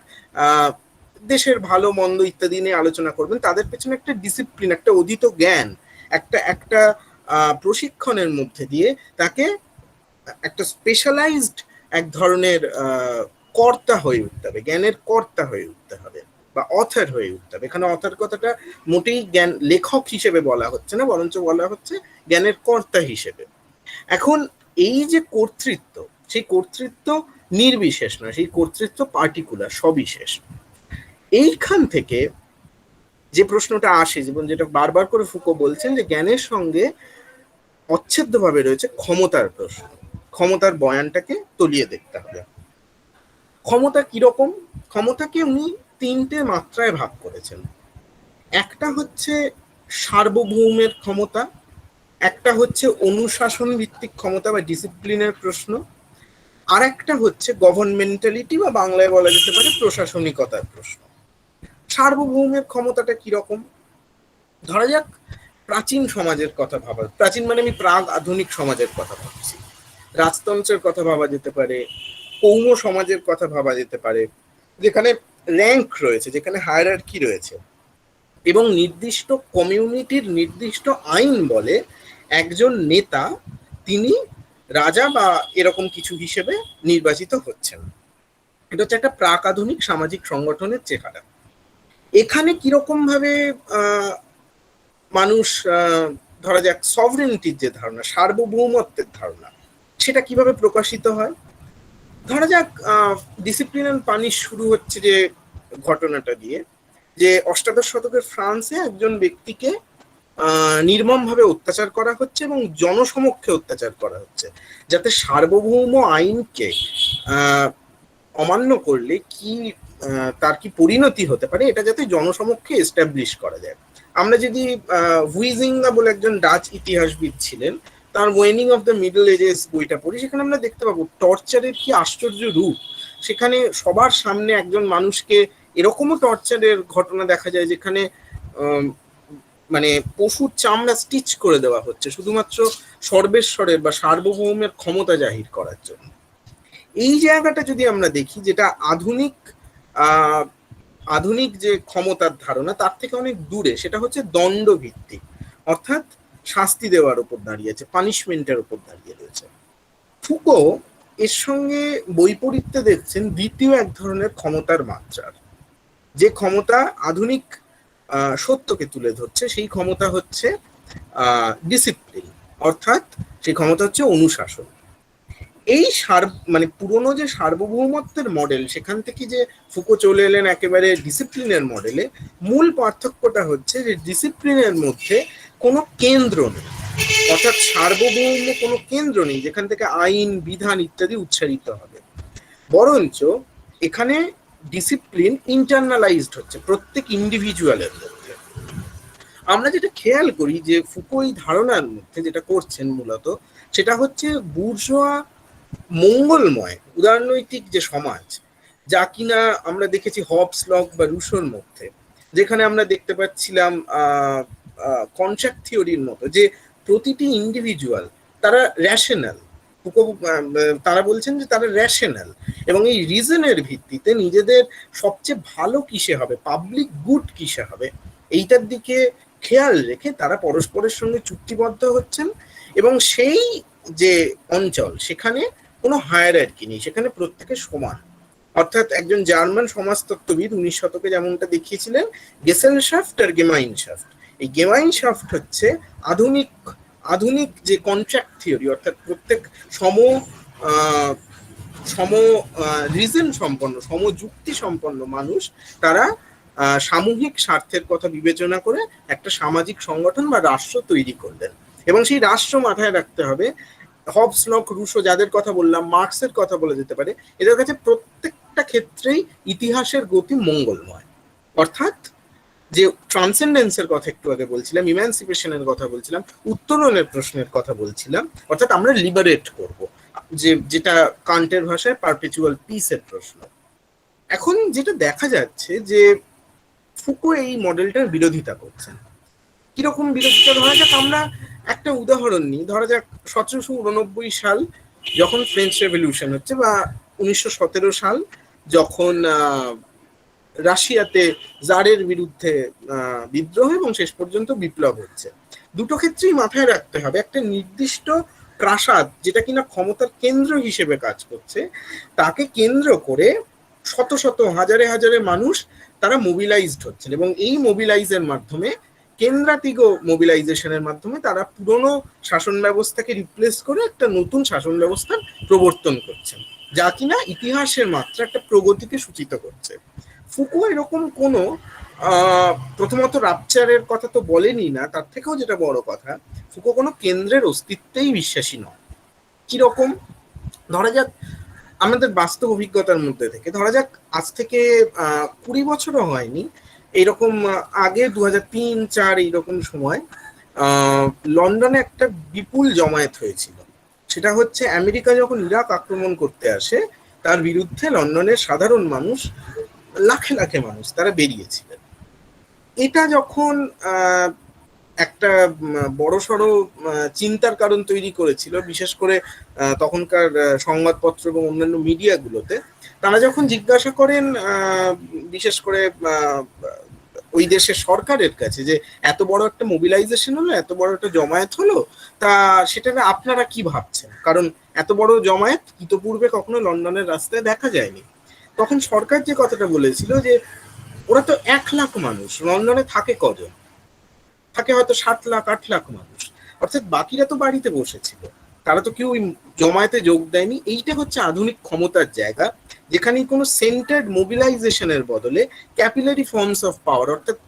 দেশের ভালো মন্দ ইত্যাদি নিয়ে আলোচনা করবেন, তাদের পেছনে একটা ডিসিপ্লিন, একটা অধীত জ্ঞান, একটা প্রশিক্ষণের মধ্যে দিয়ে তাকে একটা স্পেশালাইজড এক ধরনের কর্তা হয়ে উঠতে হবে, জ্ঞানের কর্তা হয়ে উঠতে হবে, বা অথার হয়ে উঠতে হবে। এখানে অথার কথাটা মোটেই জ্ঞান লেখক হিসেবে বলা হচ্ছে না, বরঞ্চ বলা হচ্ছে জ্ঞানের কর্তা হিসেবে। এখন এই যে কর্তৃত্ব, সেই কর্তৃত্ব নির্বিশেষ নয়, সেই কর্তৃত্ব পার্টিকুলার, সবিশেষ। এইখান থেকে যে প্রশ্নটা আসে, যেমন যেটা বারবার করে ফুকো বলছেন, যে জ্ঞানের সঙ্গে অচ্ছেদ্যভাবে রয়েছে ক্ষমতার প্রশ্ন। ক্ষমতার বয়ানটাকে তলিয়ে দেখতে হবে। ক্ষমতা কিরকম? ক্ষমতাকে উনি তিনটে মাত্রায় ভাগ করেছেন। একটা হচ্ছে সার্বভৌমের ক্ষমতা, একটা হচ্ছে অনুশাসন ভিত্তিক ক্ষমতা বা ডিসিপ্লিনের প্রশ্ন, আর একটা হচ্ছে গভর্নমেন্টালিটি বা বাংলায় বলা যেতে পারে প্রশাসনিকতার প্রশ্ন। সার্বভৌমের ক্ষমতাটা কিরকম? ধরা যাক প্রাচীন সমাজের কথা ভাবা, প্রাচীন মানে আমি প্রাগ আধুনিক সমাজের কথা ভাবছি, রাজতন্ত্রের কথা ভাবা যেতে পারে, কৌম সমাজের কথা ভাবা যেতে পারে, যেখানে র্যাঙ্ক রয়েছে, যেখানে হায়ারার্কি রয়েছে, এবং নির্দিষ্ট কমিউনিটির নির্দিষ্ট আইন বলে একজন নেতা তিনি রাজা বা এরকম কিছু হিসেবে নির্বাচিত হচ্ছেন। এটা হচ্ছে একটা প্রাক আধুনিক সামাজিক সংগঠনের চেহারা। এখানে কিরকম ভাবে মানুষ ধরা যাক সভরেনিটির যে ধারণা, সার্বভৌমত্বের ধারণা, সেটা কিভাবে প্রকাশিত হয়। ধরা যাক ডিসিপ্লিন পানিশ শুরু হচ্ছে যে ঘটনাটা দিয়ে, যে অষ্টাদশ শতকের ফ্রান্সে একজন ব্যক্তিকে নির্মমভাবে অত্যাচার করা হচ্ছে এবং জনসমক্ষে অত্যাচার করা হচ্ছে, যাতে সার্বভৌম আইনকে অমান্য করলে কি তার কি পরিণতি হতে পারে, এটা যাতে জনসমক্ষে এস্টাবলিশ করা যায়। আমরা যদি হুইজিঙ্গা বলে একজন ডাচ ইতিহাসবিদ ছিলেন, তার ওয়েনিং অফ দ্য মিডল এজেস বইটা পড়ি, সেখানে আমরা দেখতে পাবো টর্চারের কি আশ্চর্য রূপ। সেখানে সবার সামনে একজন মানুষকে এরকমও টর্চারের ঘটনা দেখা যায় যেখানে মানে পশুর চামড়া স্টিচ করে দেওয়া হচ্ছে শুধুমাত্র সর্বেশ্বরের বা সার্বভৌমের ক্ষমতা জাহির করার জন্য। এই জায়গাটা যদি আমরা দেখি, যেটা আধুনিক যে ক্ষমতার ধারণা তার থেকে অনেক দূরে, সেটা হচ্ছে দণ্ডভিত্তিক, অর্থাৎ শাস্তি দেওয়ার উপর দাঁড়িয়েছে, পানিশমেন্টের উপর দাঁড়িয়ে রয়েছে। ফুকো এর সঙ্গে বৈপরীত্যে দেখছেন দ্বিতীয় এক ধরনের ক্ষমতার মাত্রার, যে ক্ষমতা আধুনিক সত্যকে তুলে ধরছে। সেই ক্ষমতা হচ্ছে ডিসিপ্লিন, অর্থাৎ সেই ক্ষমতা হচ্ছে অনুশাসন। এই মানে পুরনো যে সার্বভৌমত্বের মডেল, সেখান থেকে যে ফুকো চলে এলেন একেবারে ডিসিপ্লিনের মডেলে, মূল পার্থক্যটা হচ্ছে যে ডিসিপ্লিনের মধ্যে কোনো কেন্দ্র নেই, অর্থাৎ সার্বভৌম কোনো কেন্দ্র নেই যেখান থেকে আইন বিধান ইত্যাদি উচ্চারিত হবে, বরঞ্চ এখানে ডিসিপ্লিন ইন্টারনালাইজড হচ্ছে প্রত্যেক ইন্ডিভিজুয়ালের মধ্যে। আমরা যেটা খেয়াল করি যে ফুকো এই ধারণার মধ্যে যেটা করছেন মূলত, সেটা হচ্ছে বুর্জোয়া মঙ্গলময় উদারনৈতিক যে সমাজ, যা কিনা আমরা দেখেছি হবস লক বা রুশোর মধ্যে, যেখানে আমরা দেখতে পাচ্ছিলাম কন্ট্রাক্ট থিওরির মতো, যে প্রতিটি ইন্ডিভিজুয়াল তারা র্যাশনাল। তারা বলছেন যে তারা র্যাশনাল এবং এই রিজনের ভিত্তিতে নিজেদের সবচেয়ে ভালো কিসে হবে, পাবলিক গুড কিসে হবে, এইটার দিকে খেয়াল রেখে তারা পরস্পরের সঙ্গে চুক্তিবদ্ধ হচ্ছেন। এবং সেই যে অঞ্চল, সেখানে কোনো হায়ারার্কি নেই, সেখানে প্রত্যেকে সমান। অর্থাৎ একজন জার্মান সমাজতত্ত্ববিদ 19 শতকে যেমনটা দেখিয়েছিলেন, গেসেলশাফট আর গেমাইনশাফট। এই গেমাইনশাফট হচ্ছে আধুনিক যে কন্ট্রাক্ট থিওরি, অর্থাৎ প্রত্যেক সম রিজন সম্পন্ন, সমযুক্তি সম্পন্ন মানুষ, তারা সামূহিক স্বার্থের কথা বিবেচনা করে একটা সামাজিক সংগঠন বা রাষ্ট্র তৈরি করলেন। এবং সেই রাষ্ট্র মাথায় রাখতে হবে, হবস লক রুশো যাদের কথা বললাম, মার্কসের কথা বলে যেতে পারে, এদের কাছে প্রত্যেকটা ক্ষেত্রেই ইতিহাসের গতি মঙ্গলময়। অর্থাৎ যে ট্রান্সেন্ডেন্সের কথা একটু আগে বলছিলাম, ইমানসিপেশনের কথা বলছিলাম, উত্তরণের প্রশ্নের কথা বলছিলাম, অর্থাৎ আমরা লিবারেট করব, যেটা কান্টের ভাষায় পারপেচুয়াল পিসের প্রশ্ন। এখন যেটা দেখা যাচ্ছে যে ফুকো এই মডেলটার বিরোধিতা করছেন। কিরকম বিরোধিতা? ধরা যাক আমরা একটা উদাহরণ নিই, ধরা যাক 1789 সাল যখন ফ্রেঞ্চ রেভলিউশন হচ্ছে, বা 1917 সাল যখন রাশিয়াতে জারের বিরুদ্ধে বিদ্রোহ এবং শেষ পর্যন্ত বিপ্লব হচ্ছে। দুটো ক্ষেত্রেই মাথায় রাখতে হবে, একটা নির্দিষ্ট প্রাসাদ যেটা কিনা ক্ষমতার কেন্দ্র হিসেবে কাজ করছে, তাকে কেন্দ্র করে শত শত হাজারে হাজারে মানুষ তারা মোবিলাইজড হচ্ছেন, এবং এই মোবিলাইজের মাধ্যমে, কেন্দ্রাতিগ মোবিলাইজেশনের মাধ্যমে তারা পুরনো শাসন ব্যবস্থাকে রিপ্লেস করে একটা নতুন শাসন ব্যবস্থার প্রবর্তন করছেন, যা কিনা ইতিহাসের মাত্রা একটা প্রগতিকে সূচিত করছে। ফুকো এরকম কোনো প্রথমত রাপচারের কথা তো বলেনি না, তার থেকেও যেটা বড় কথা, ফুকো কোনো কেন্দ্রের অস্তিত্বেই বিশ্বাসী নয়। কিরকম? ধরা যাক আমাদের বাস্তব অভিজ্ঞতার মধ্যে থেকে, ধরা যাক আজ থেকে 20 বছরও হয়নি, এইরকম আগে 2003-4 এইরকম সময় লন্ডনে একটা বিপুল জমায়েত হয়েছিল। সেটা হচ্ছে আমেরিকা যখন ইরাক আক্রমণ করতে আসে, তার বিরুদ্ধে লন্ডনের সাধারণ মানুষ, লাখে লাখে মানুষ তারা বেরিয়েছিলেন। এটা যখন একটা বড়সড় চিন্তার কারণ তৈরি করেছিল, বিশেষ করে তখনকার সংবাদপত্র এবং অন্যান্য মিডিয়াগুলোতে। তারা যখন জিজ্ঞাসা করেন বিশেষ করে ওই দেশের সরকারের কাছে, যে এত বড় একটা মোবিলাইজেশন হলো, এত বড় একটা জমায়েত হলো, তা সেটা আপনারা কি ভাবছেন? কারণ এত বড় জমায়েত ইতপূর্বে কখনো লন্ডনের রাস্তায় দেখা যায়নি। তখন সরকার যে কথাটা বলেছিল যে ওরা তো 1 লাখ মানুষ, লন্ডনে থাকে কজন? থাকে হয়তো 7 লাখ 8 লাখ মানুষ, অর্থাৎ বাকিরা তো বাড়িতে বসেছিল, তারা তো কেউ জমায়েতে যোগ দেয়নি। এইটা হচ্ছে আধুনিক ক্ষমতার জায়গা, যেখানে কোনো সেন্টার্ড মোবিলাইজেশনের বদলে ক্যাপিলারি ফর্মস অফ পাওয়ার, অর্থাৎ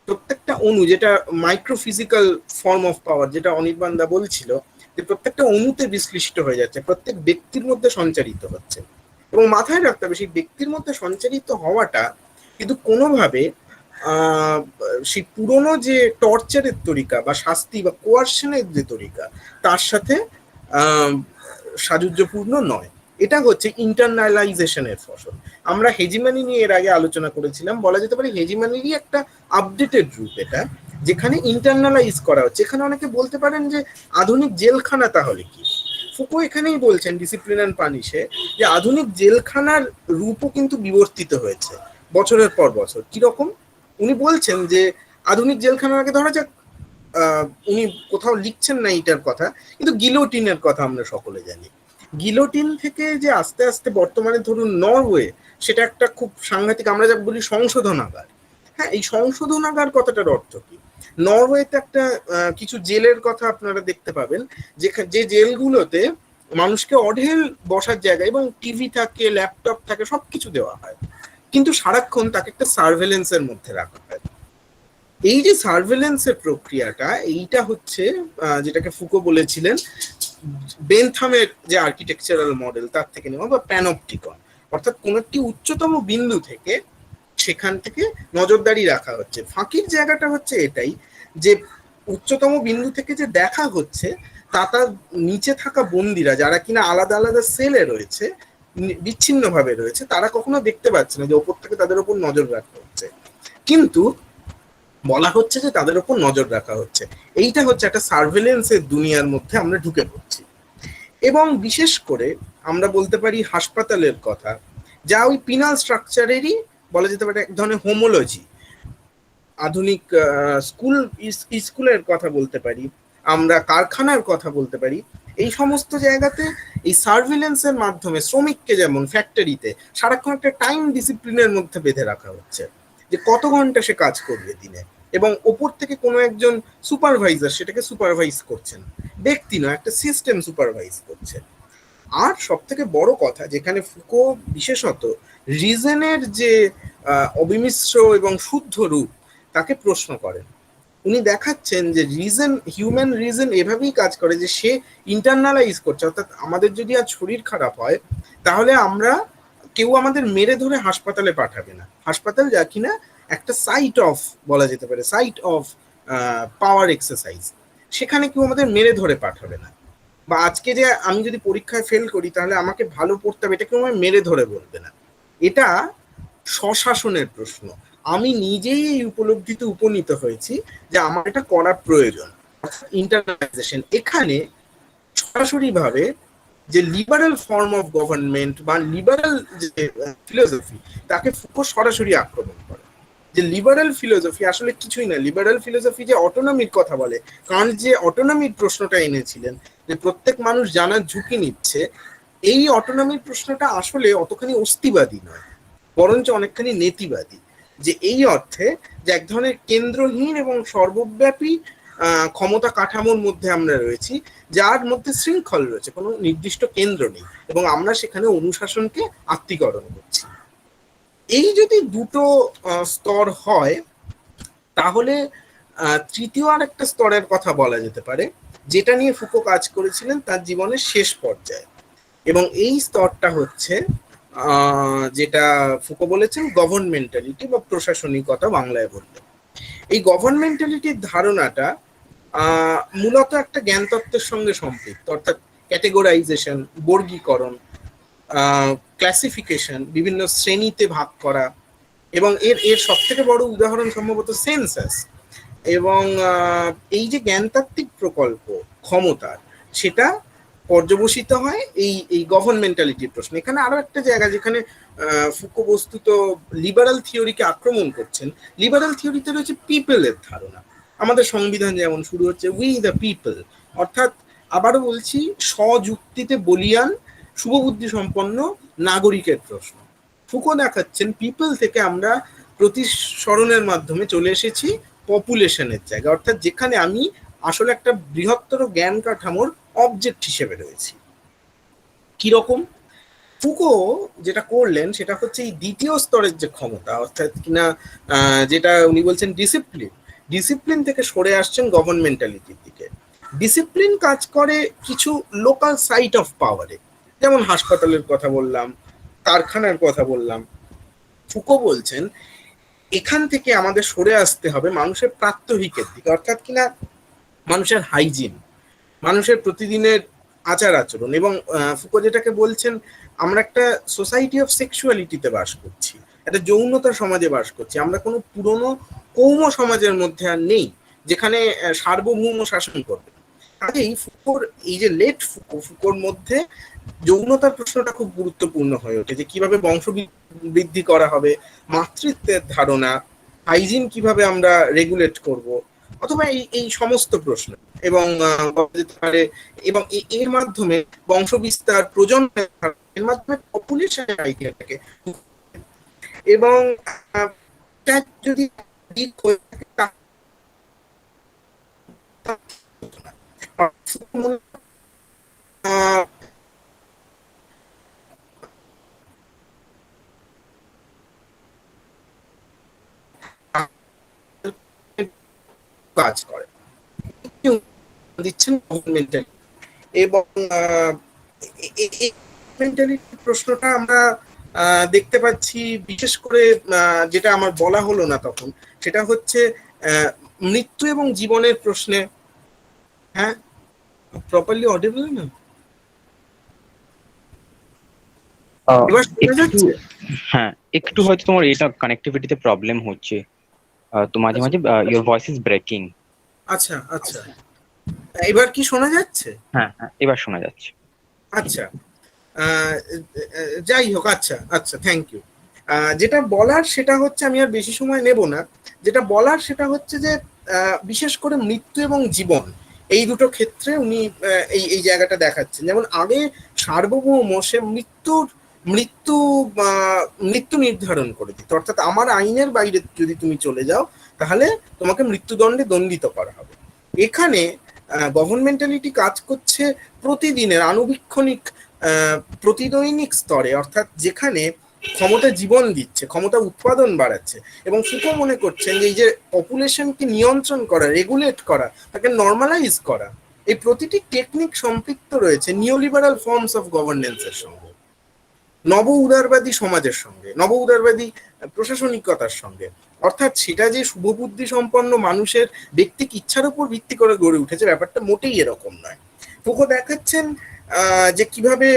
প্রত্যেকটা অণু, যেটা মাইক্রোফিজিক্যাল ফর্ম অফ পাওয়ার, যেটা অনির্বাণ দা বলছিল, যে প্রত্যেকটা অণুতে বিশ্লিষ্ট হয়ে যাচ্ছে, প্রত্যেক ব্যক্তির মধ্যে সঞ্চারিত হচ্ছে। এবং মাথায় রাখতে হবে সেই ব্যক্তির মধ্যে সঞ্চারিত হওয়াটা কিন্তু কোনোভাবে সেই পুরনো যে টর্চারের তরিকা বা শাস্তি বা কোয়ার্শনের যে তরিকা তার সাথে সাযুজ্যপূর্ণ নয়। এটা হচ্ছে ইন্টারনালাইজেশনের ফসল। আমরা হেজিমানি নিয়ে এর আগে আলোচনা করেছিলাম, বলা যেতে পারে হেজিমানিরই একটা আপডেটেড রূপ এটা, যেখানে ইন্টারনালাইজ করা হচ্ছে। এখানে অনেকে বলতে পারেন যে আধুনিক জেলখানা তাহলে কি? ফুকো এখানেই বলছেন ডিসিপ্লিন অ্যান্ড পানিশে যে আধুনিক জেলখানার রূপও কিন্তু বিবর্তিত হয়েছে বছরের পর বছর। কিরকম? উনি বলছেন যে আধুনিক জেলখানার আগে ধরা যাক, উনি কোথাও লিখছেন না এইটার কথা, কিন্তু গিলোটিনের কথা আমরা সকলে জানি। গিলোটিন থেকে যে আস্তে আস্তে বর্তমানে ধরুন নরওয়ে, সেটা একটা খুব সাংঘাতিক, আমরা যা বলি সংশোধনাগার। হ্যাঁ, এই সংশোধনাগার কথাটার অর্থ কি? নরওয়েতে একটা কিছু জেলের কথা আপনারা দেখতে পাবেন, যে জেলগুলোতে মানুষকে অঢেল বসার জায়গা এবং টিভি থাকে, ল্যাপটপ থাকে, সবকিছু দেওয়া হয়, কিন্তু সারাক্ষণ তাকে একটা সার্ভেলেন্সের মধ্যে রাখা হয়। এই যে সার্ভেলেন্সের প্রক্রিয়াটা, এইটা হচ্ছে যেটাকে ফুকো বলেছিলেন বেনথামের যে আর্কিটেকচারাল মডেল তার থেকে নেওয়া, বা প্যানপটিকন, অর্থাৎ কোন একটি উচ্চতম বিন্দু থেকে সেখান থেকে নজরদারি রাখা হচ্ছে। ফাঁকির জায়গাটা হচ্ছে এটাই যে উচ্চতম বিন্দু থেকে যে দেখা হচ্ছে তার নিচে থাকা বন্দিরা, যারা কিনা আলাদা আলাদা সেলে রয়েছে, বিচ্ছিন্নভাবে রয়েছে, তারা কখনো দেখতে পাচ্ছে না যে ওপর থেকে তাদের উপর নজর রাখা হচ্ছে, কিন্তু বলা হচ্ছে যে তাদের উপর নজর রাখা হচ্ছে। এইটা হচ্ছে একটা সার্ভেলেন্সের দুনিয়ার মধ্যে আমরা ঢুকে পড়ছি। এবং বিশেষ করে আমরা বলতে পারি হাসপাতালের কথা, যা ওই পিনাল স্ট্রাকচারেরই বলা যেতে পারে এক ধরনের হোমোলজি। আধুনিক স্কুলের কথা বলতে পারি, আমরা কারখানার কথা বলতে পারি। এই সমস্ত জায়গাতে এই সার্ভিলেন্সের মাধ্যমে শ্রমিককে যেমন ফ্যাক্টরিতে সারাক্ষণ একটা টাইম ডিসিপ্লিনের মধ্যে বেঁধে রাখা হচ্ছে, যে কত ঘন্টা সে কাজ করবে দিনে, এবং ওপর থেকে কোনো একজন সুপারভাইজার সেটাকে সুপারভাইজ করছেন, ব্যক্তি নয়, একটা সিস্টেম সুপারভাইজ করছে। আর সব থেকে বড় কথা, যেখানে ফুকো বিশেষত রিজনের যে অবিমিশ্র এবং শুদ্ধ রূপ তাকে প্রশ্ন করেন, উনি দেখাচ্ছেন যে রিজন, হিউম্যান রিজন এভাবেই কাজ করে যে সে ইন্টারনালাইজ করছে। অর্থাৎ আমাদের যদি আজ শরীর খারাপ হয়, তাহলে আমরা কেউ আমাদের মেরে ধরে হাসপাতালে পাঠাবে না। হাসপাতাল যা কিনা একটা সাইট অফ, বলা যেতে পারে সাইট অফ পাওয়ার এক্সারসাইজ, সেখানে কেউ আমাদের মেরে ধরে পাঠাবে না। বা আজকে যে আমি যদি পরীক্ষায় ফেল করি তাহলে আমাকে ভালো পড়তে হবে, এটা কেউ আমায় মেরে ধরে বলবে না। এটা স্বশাসনের প্রশ্ন। আমি নিজেই এই উপলব্ধিতে উপনীত হয়েছি যে আমার এটা করার প্রয়োজন। ইন্টারনালাইজেশন এখানে সরাসরি ভাবে যে লিবারাল ফর্ম অফ গভর্নমেন্ট বা লিবারাল যে ফিলোসফি, তাকে ফুকো সরাসরি আক্রমণ করে। যে লিবারাল ফিলোসফি আসলে কিছুই না। লিবারাল ফিলোসফি যে অটোনমির কথা বলে, কারণ যে অটোনমির প্রশ্নটা এনেছিলেন, যে প্রত্যেক মানুষ জানার ঝুঁকি নিচ্ছে, এই অটোনমির প্রশ্নটা আসলে অতখানি অস্তিবাদী নয়, বরঞ্চ অনেকখানি নেতিবাদী। যে এই অর্থে যে এক ধরনের কেন্দ্রহীন এবং সর্বব্যাপী ক্ষমতা কাঠামোর মধ্যে আমরা রয়েছি, যার মধ্যে শৃঙ্খল রয়েছে, কোনো নির্দিষ্ট কেন্দ্র নেই, এবং আমরা সেখানে অনুশাসনকে আত্মীকরণ করছি। এই যদি দুটো স্তর হয়, তাহলে তৃতীয় আর একটা স্তরের কথা বলা যেতে পারে, যেটা নিয়ে ফুকো কাজ করেছিলেন তার জীবনের শেষ পর্যায়ে। এবং এই স্তরটা হচ্ছে যেটা ফুকো বলেছেন গভর্নমেন্টালিটি বা প্রশাসনিকতা বাংলায় বললে। এই গভর্নমেন্টালিটির ধারণাটা মূলত একটা জ্ঞানতত্ত্বের সঙ্গে সম্পৃক্ত, অর্থাৎ ক্যাটেগরাইজেশন, বর্গীকরণ, ক্লাসিফিকেশন, বিভিন্ন শ্রেণীতে ভাগ করা, এবং এর সব থেকে বড় উদাহরণ সম্ভবত সেন্সাস। এবং এই যে জ্ঞানতাত্ত্বিক প্রকল্প ক্ষমতার, সেটা পর্যবসিত হয় এই গভর্নমেন্টালিটির প্রশ্ন। এখানে আরো একটা জায়গা যেখানে ফুকো বস্তুত লিবারাল থিওরিকে আক্রমণ করছেন। লিবারাল থিওরিতে রয়েছে পিপলের ধারণা। আমাদের সংবিধান যেমন শুরু হচ্ছে উই দ্য পিপল, অর্থাৎ আবারও বলছি স্বযুক্তিতে বলিয়ান শুভবুদ্ধি সম্পন্ন নাগরিকের প্রশ্ন। ফুকো দেখাচ্ছেন পিপল থেকে আমরা প্রতিসরণের মাধ্যমে চলে এসেছি পপুলেশনের জায়গা, অর্থাৎ যেখানে আমি আসলে একটা বৃহত্তর জ্ঞান কাঠামোর অবজেক্ট হিসেবে রয়েছি। কিরকম? ফুকো যেটা করলেন সেটা হচ্ছে এই দ্বিতীয় স্তরের যে ক্ষমতা, অর্থাৎ কিনা যেটা উনি বলছেন ডিসিপ্লিন থেকে সরে আসছেন গভর্নমেন্টালিটির দিকে। ডিসিপ্লিন কাজ করে কিছু লোকাল সাইট অফ পাওয়ারে, যেমন হাসপাতালের কথা বললাম, কারখানার কথা বললাম। ফুকো বলছেন এখান থেকে আমাদের সরে আসতে হবে মানুষের প্রাত্যহিকের দিকে, অর্থাৎ কিনা মানুষের হাইজিন, মানুষের প্রতিদিনের আচার আচরণ। এবং ফুকো যেটাকে বলছেন, আমরা একটা সোসাইটি অফ সেক্সুয়ালিটিতে বাস করছি, একটা যৌনতা সমাজে বাস করছি, আমরা কোনো পুরনো কৌম সমাজের মধ্যে আর নেই যেখানে সার্বভৌম শাসন করবে। কাজেই ফুকোর এই যে লেট ফুকোর মধ্যে যৌনতার প্রশ্নটা খুব গুরুত্বপূর্ণ হয়ে ওঠে, যে কিভাবে বংশ বৃদ্ধি করা হবে, মাতৃত্বের ধারণা, হাইজিন কিভাবে আমরা রেগুলেট করব, অথবা এই সমস্ত প্রশ্ন। এবং যেতে পারে, এবং এর মাধ্যমে বংশ বিস্তার, প্রজন্মের এর মাধ্যমে পপুলেশনের আইডিয়াটাকে, এবং যদি দিক হয়ে থাকে কাজ করে দিচ্ছেন গভর্নমেন্টালি। এবং মেন্টালিটির প্রশ্নটা আমরা দেখতে পাচ্ছি, বিশেষ করে যেটা আমার বলা হলো না তখন, সেটা হচ্ছে মৃত্যু এবং জীবনের প্রশ্নে। হ্যাঁ, প্রপারলি অডিবল না? এবার শোনা যাচ্ছে? হ্যাঁ, একটু হয়তো তোমার এটা কানেক্টিভিটিতে প্রবলেম হচ্ছে, তো মাঝে মাঝে ইওর ভয়েস ইজ ব্রেকিং। আচ্ছা আচ্ছা, এবার কি শোনা যাচ্ছে? হ্যাঁ হ্যাঁ, এবার শোনা যাচ্ছে। আচ্ছা, যাই হোক, আচ্ছা আচ্ছা, থ্যাংক ইউ। যেটা বলার সেটা হচ্ছে, আমি আর বেশি সময় নেব না, যেটা বলার সেটা হচ্ছে যে বিশেষ করে মৃত্যু এবং জীবন এই দুটো ক্ষেত্রে উনি এই জায়গাটা দেখাচ্ছেন। যেমন আগে সার্বভৌম সে মৃত্যু নির্ধারণ করে দিত, অর্থাৎ আমার আইনের বাইরে যদি তুমি চলে যাও তাহলে তোমাকে মৃত্যুদণ্ডে দণ্ডিত করা হবে। এখানে গভর্নমেন্টালিটি কাজ করছে প্রতিদিনের আনুবীক্ষণিক প্রতিদৈনিক স্তরে, অর্থাৎ যেখানে ক্ষমতা জীবন দিচ্ছে, ক্ষমতা উৎপাদন বাড়াচ্ছে। এবং ফুকো মনে করছেন যে এই যে পপুলেশনকে নিয়ন্ত্রণ করা, রেগুলেট করা, তাকে নর্মালাইজ করা, এই প্রতিটি টেকনিক সম্পৃক্ত রয়েছে নিওলিবারাল ফর্মস অফ গভর্নেন্সের সঙ্গে, নব উদারবাদী সমাজের সঙ্গে, নব উদারবাদী প্রশাসনিকতার সঙ্গে। অর্থাৎ সেটা যে শুভবুদ্ধি সম্পন্ন মানুষের ব্যক্তিক ইচ্ছার উপর ভিত্তি করে গড়ে উঠেছে, ব্যাপারটা মোটেই এরকম নয়। ফুকো দেখাচ্ছেন যে কিভাবে,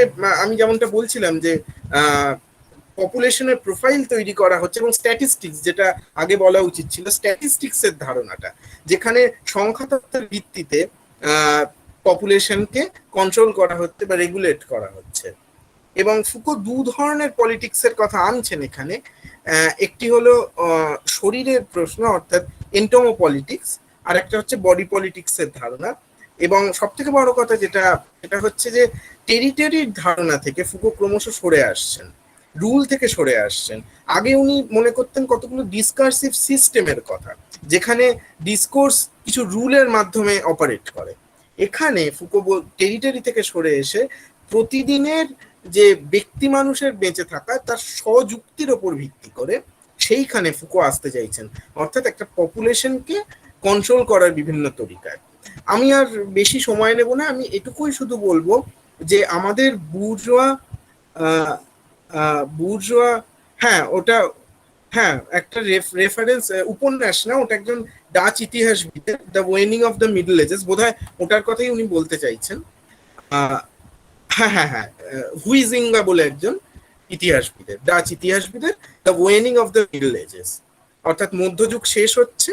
আমি যেমনটা বলছিলাম যে পপুলেশনের প্রোফাইল তৈরি করা হচ্ছে, এবং স্ট্যাটিস্টিক্স, যেটা আগে বলা উচিত ছিল, স্ট্যাটিস্টিক্স এর ধারণাটা, যেখানে সংখ্যাতত্ত্বের ভিত্তিতে পপুলেশনকে কন্ট্রোল করা হচ্ছে বা রেগুলেট করা হচ্ছে। এবং ফুকো দু ধরনের পলিটিক্সের কথা আনছেন এখানে। একটি হলো শরীরের প্রশ্ন, অর্থাৎ এন্টোমো পলিটিক্স, আর একটা হচ্ছে বডি পলিটিক্সের ধারণা। এবং সব থেকে বড় কথা যেটা হচ্ছে যে টেরিটরির ধারণা থেকে ফুকো ক্রমশ সরে আসছেন, রুল থেকে সরে আসছেন। আগে উনি মনে করতেন কতগুলো ডিসকার্সিভ সিস্টেমের কথা, যেখানে ডিসকোর্স কিছু রুলের মাধ্যমে অপারেট করে। এখানে ফুকো টেরিটরি থেকে সরে এসে প্রতিদিনের যে ব্যক্তি মানুষের বেঁচে থাকা তার স্বযুক্তির ওপর ভিত্তি করে সেইখানে ফুকো আসতে চাইছেন, অর্থাৎ একটা পপুলেশনকে কন্ট্রোল করার বিভিন্ন তরিকায়। আমি আর বেশি সময় নেব না, আমি এটুকুই শুধু বলবো যে আমাদের বুর্জোয়া, হ্যাঁ ওটা, হ্যাঁ একটা রেফারেন্স, উপন্যাস না, ওটা একজন ডাচ ইতিহাসবিদের, the waning of the middle ages, বোধহয় ওটার কথাই উনি বলতে চাইছেন। হ্যাঁ হ্যাঁ হ্যাঁ, হুইজিঙ্গা বলে একজন ইতিহাসবিদের, ডাচ ইতিহাসবিদের, the waning of the middle ages, অর্থাৎ মধ্যযুগ শেষ হচ্ছে,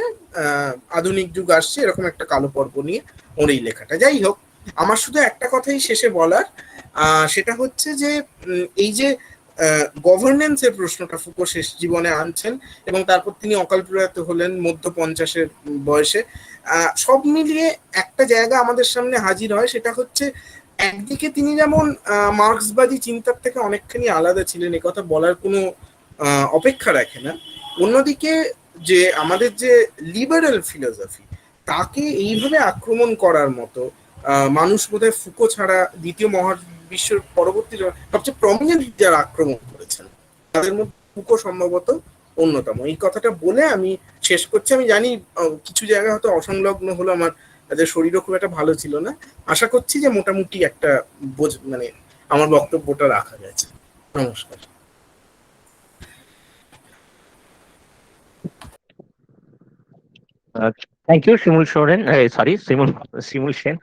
আধুনিক যুগ আসছে, এরকম একটা কালো পর্ব নিয়ে ওর এই লেখাটা। যাই হোক, আমার শুধু একটা কথাই শেষে বলার, সেটা হচ্ছে যে এই যে গভর্নেন্সের প্রশ্নটা ফুকো শেষ জীবনে আনছেন, এবং তারপর তিনি অকাল প্রয়াত হলেন মধ্য 50-এর বয়সে। সব মিলিয়ে একটা জায়গা আমাদের সামনে হাজির হয়, সেটা হচ্ছে একদিকে তিনি যেমন মার্ক্সবাদী চিন্তার থেকে অনেকখানি আলাদা ছিলেন, এ কথা বলার কোনো অপেক্ষা রাখে না। অন্যদিকে যে আমাদের যে লিবারেল ফিলোসফি তাকে এইভাবে আক্রমণ করার মতো মানুষ বোধহয় ফুকো ছাড়া দ্বিতীয় মহাবিশ্বের পরবর্তী সবচেয়ে প্রমিনেন্ট যারা আক্রমণ করেছেন তাদের মধ্যে ফুকো সম্ভবত অন্যতম। এই কথাটা বলে আমি শেষ করছি। আমি জানি কিছু জায়গা হয়তো অসংলগ্ন হলো, আমার শরীরও খুব একটা ভালো ছিল না। আশা করছি যে মোটামুটি একটা মানে আমার বক্তব্যটা রাখা গেছে। নমস্কার। Thank you Shimul Soren, sorry Shimul Shimul Sen.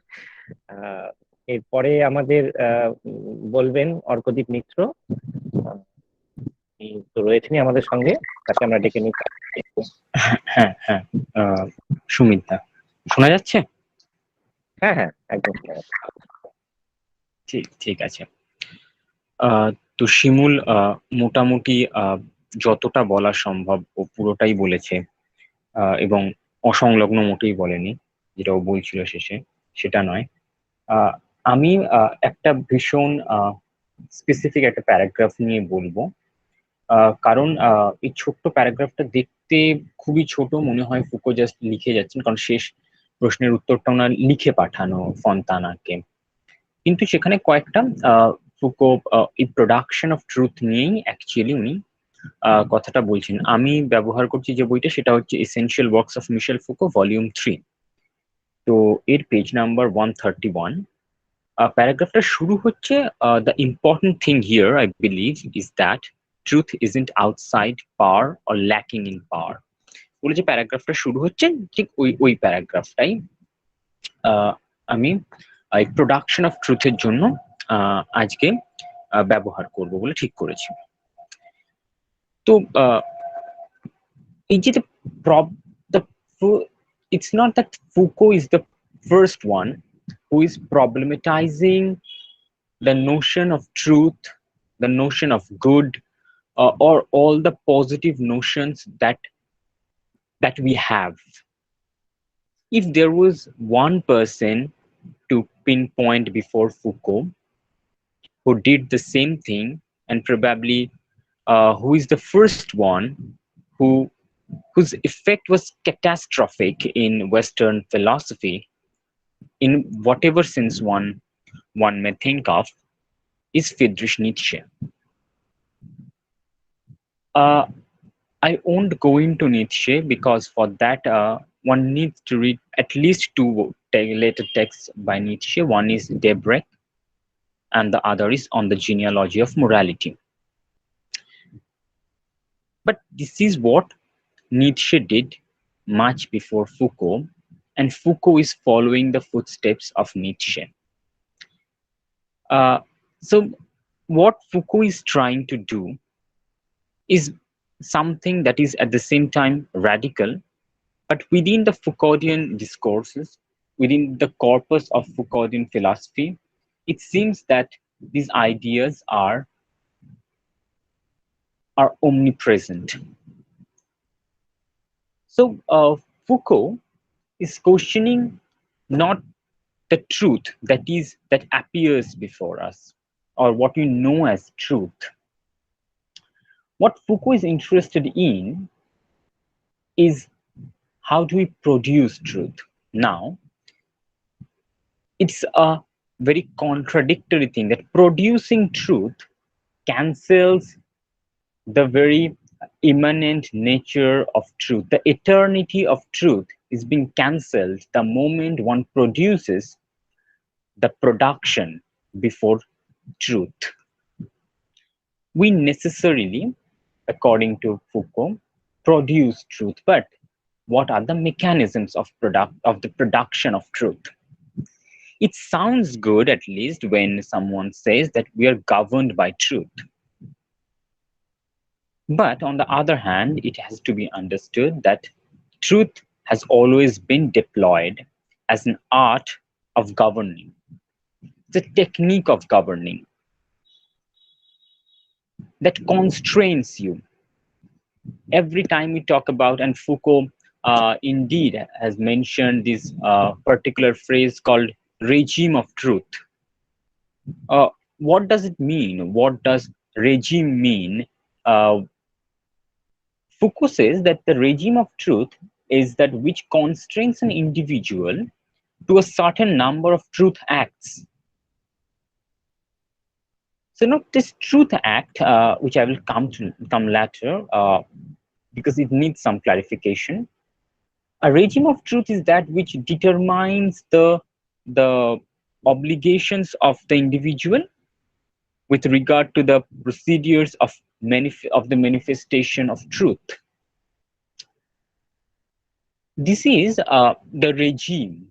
এরপরে আমাদের বলবেন অর্কদীপ মিত্র। তিনি তো রয়েছেনই আমাদের সঙ্গে, তাকে আমরা ডেকে নিচ্ছি। হ্যাঁ হ্যাঁ, সুমিতা শোনা যাচ্ছে? হ্যাঁ হ্যাঁ, একদম শোনা যাচ্ছে। ঠিক ঠিক আছে। তো শিমুল মোটামুটি যতটা বলা সম্ভব ও পুরোটাই বলেছে, এবং অসংলগ্ন মোটেই বলেনি। যেটা ও বলছিল শেষে সেটা নয়। আহ, আমি একটা ভীষণ স্পেসিফিক একটা প্যারাগ্রাফ নিয়ে বলবো, কারণ এই ছোট্ট প্যারাগ্রাফটা দেখতে খুবই ছোট মনে হয়, ফুকো জাস্ট লিখে যাচ্ছেন, কারণ শেষ প্রশ্নের উত্তরটা ওনার লিখে পাঠানো ফন্তানাকে। কিন্তু সেখানে কয়েকটা ফুকো এই প্রোডাকশন অফ ট্রুথ নিয়েই অ্যাকচুয়ালি উনি কথাটা বলছেন। আমি ব্যবহার করছি যে বইটা, সেটা হচ্ছে essential works of Michel Foucault volume 3। তো এর পেজ নাম্বার 131। প্যারাগ্রাফটা শুরু হচ্ছে, the important thing here I believe is that truth isn't outside power or lacking in power. বলে যে প্যারাগ্রাফটা শুরু হচ্ছে ঠিক ওই প্যারাগ্রাফটাই আমি এই প্রোডাকশন অফ ট্রুথের জন্য আজকে ব্যবহার করব বলে ঠিক করেছি। তো এই যে the it's not that Foucault is the first one who is problematizing the notion of truth, the notion of good, or all the positive notions that we have. If there was one person to pinpoint before Foucault who did the same thing, and probably who is the first one whose effect was catastrophic in Western philosophy, in whatever sense one may think of, is Friedrich Nietzsche. I won't go into Nietzsche because for that one needs to read at least two later texts by Nietzsche. One is Daybreak, and the other is On the Genealogy of Morality. But this is what Nietzsche did much before Foucault, and Foucault is following the footsteps of Nietzsche. So what Foucault is trying to do is something that is at the same time radical, but within the Foucauldian discourses, within the corpus of Foucauldian philosophy, it seems that these ideas are omnipresent. So Foucault is questioning not the truth that appears before us, or what we know as truth. What Foucault is interested in is how do we produce truth. Now, it's a very contradictory thing that producing truth cancels the very immanent nature of truth. The eternity of truth is being cancelled the moment one produces the production before truth. We necessarily, according to Foucault, produce truth, but what are the mechanisms of the production of truth? It sounds good, at least, when someone says that we are governed by truth. But on the other hand, it has to be understood that truth has always been deployed as an art of governing, the technique of governing that constrains you. Every time we talk about, and Foucault indeed has mentioned this particular phrase called regime of truth. What does it mean? What does regime mean? Foucault says that the regime of truth is that which constrains an individual to a certain number of truth acts. So not this truth act, which I will come later, because it needs some clarification. A regime of truth is that which determines the obligations of the individual with regard to the procedures of the manifestation of truth. This is the regime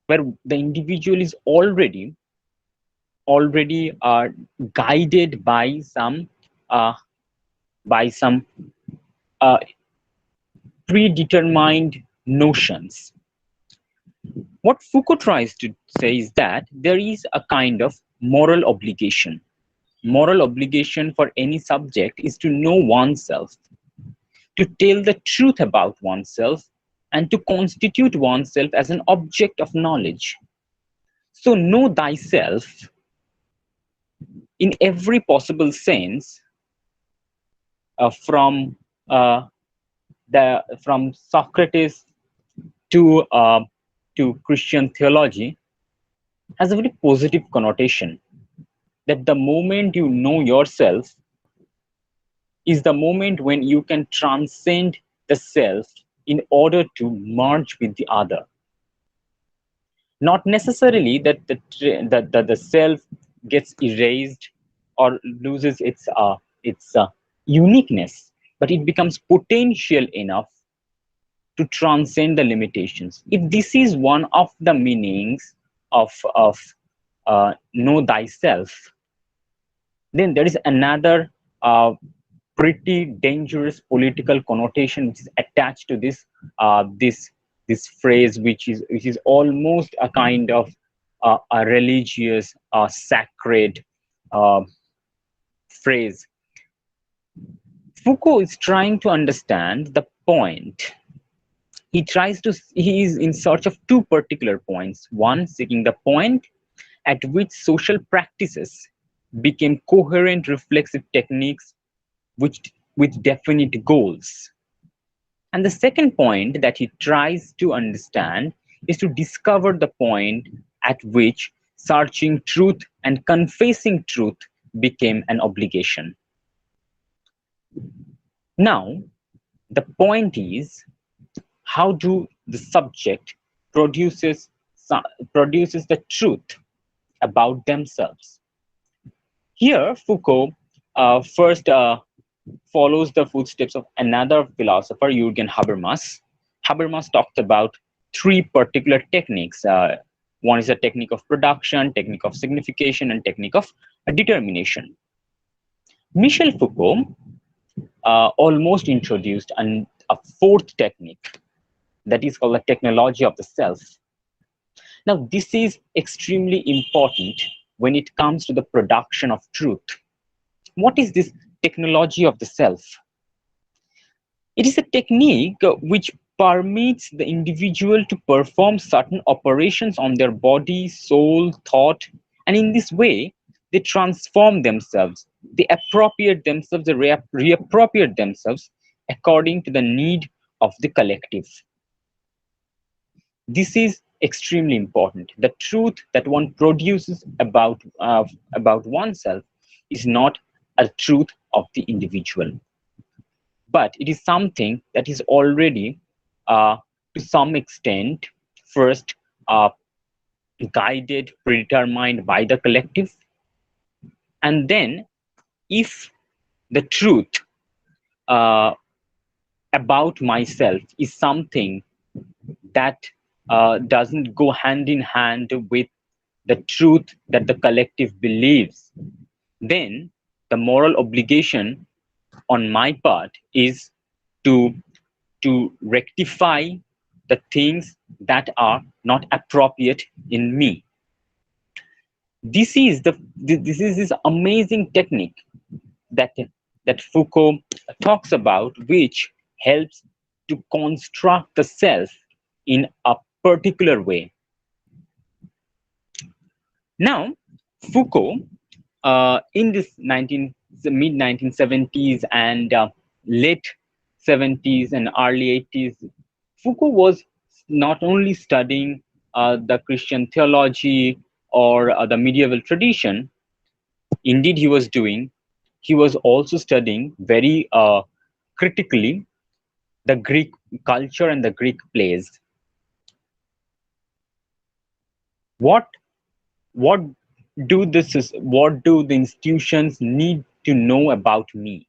where the individual is already guided by some predetermined notions. What Foucault tries to say is that there is a kind of moral obligation. Moral obligation for any subject is to know oneself, to tell the truth about oneself, and to constitute oneself as an object of knowledge. So know thyself in every possible sense, from Socrates to Christian theology, has a very positive connotation. That the moment you know yourself is the moment when you can transcend the self in order to merge with the other. Not necessarily that the self gets erased or loses its uniqueness, but it becomes potential enough to transcend the limitations. If this is one of the meanings of know thyself, then there is another pretty dangerous political connotation which is attached to this this phrase, which is almost a kind of a religious sacred phrase. Foucault is trying to understand the point. He is in search of two particular points. One, seeking the point at which social practices became coherent reflexive techniques with definite goals. And the second point that he tries to understand is to discover the point at which searching truth and confessing truth became an obligation. Now, the point is, how do the subject produces the truth about themselves? Here, Foucault first follows the footsteps of another philosopher, Jürgen Habermas. Habermas talked about three particular techniques. One is a technique of production, technique of signification, and technique of determination. Michel Foucault almost introduced a fourth technique that is called the technology of the self. Now, this is extremely important when it comes to the production of truth. What is this technology of the self? It is a technique which permits the individual to perform certain operations on their body, soul, thought, and in this way, they transform themselves, they appropriate themselves, they reappropriate themselves according to the need of the collective. This is extremely important. The truth that one produces about oneself is not a truth of the individual, but it is something that is already to some extent first guided, predetermined by the collective, and then if the truth about myself is something that doesn't go hand in hand with the truth that the collective believes, then the moral obligation on my part is to rectify the things that are not appropriate in me. This is this amazing technique that Foucault talks about, which helps to construct the self in a particular way. Now, Foucault, in this mid 1970s and late 70s and early 80s, Foucault was not only studying the Christian theology or the medieval tradition. Indeed, he was also studying very critically the Greek culture and the Greek plays. What what what do the institutions need to know about me?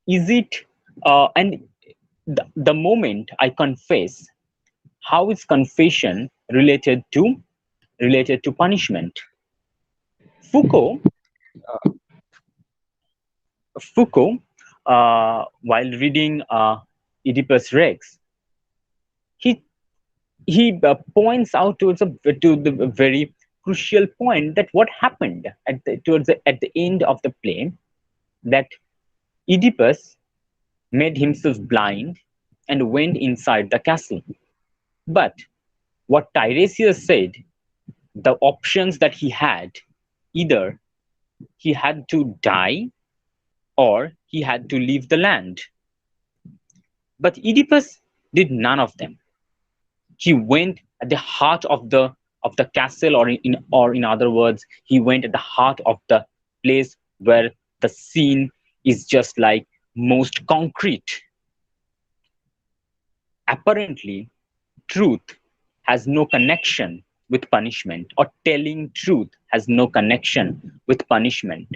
Is it and the moment I confess, how is confession related to punishment? Foucault Foucault, while reading Oedipus Rex, he points out to the very crucial point that what happened at the end of the play, that Oedipus made himself blind and went inside the castle. But what Tiresias said, the options that he had, either he had to die or he had to leave the land. But Oedipus did none of them. He went at the heart of the castle, or in other words, he went at the heart of the place where the scene is just like most concrete. Apparently, truth has no connection with punishment, or telling truth has no connection with punishment.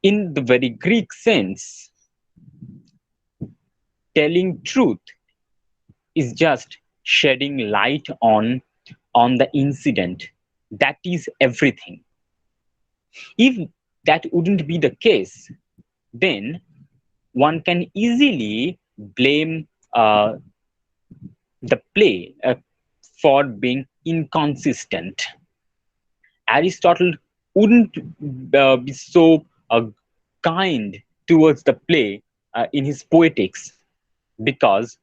In the very Greek sense, telling truth is just shedding light on the incident. That is everything. If that wouldn't be the case, then one can easily blame the play for being inconsistent. Aristotle wouldn't be so kind towards the play in his Poetics, because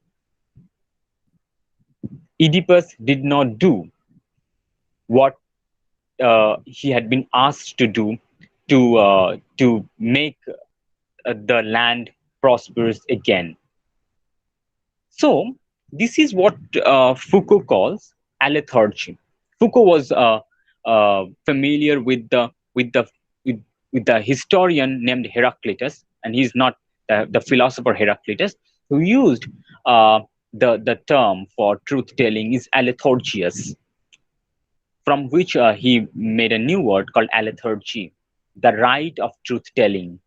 Oedipus did not do what he had been asked to do to make the land prosperous again. So this is what Foucault calls alethurgy. Foucault was familiar with the historian named Heraclitus, and he's not the philosopher Heraclitus, who used the term for truth telling is alethorgius, from which he made a new word called alethurgy, the right of truth telling.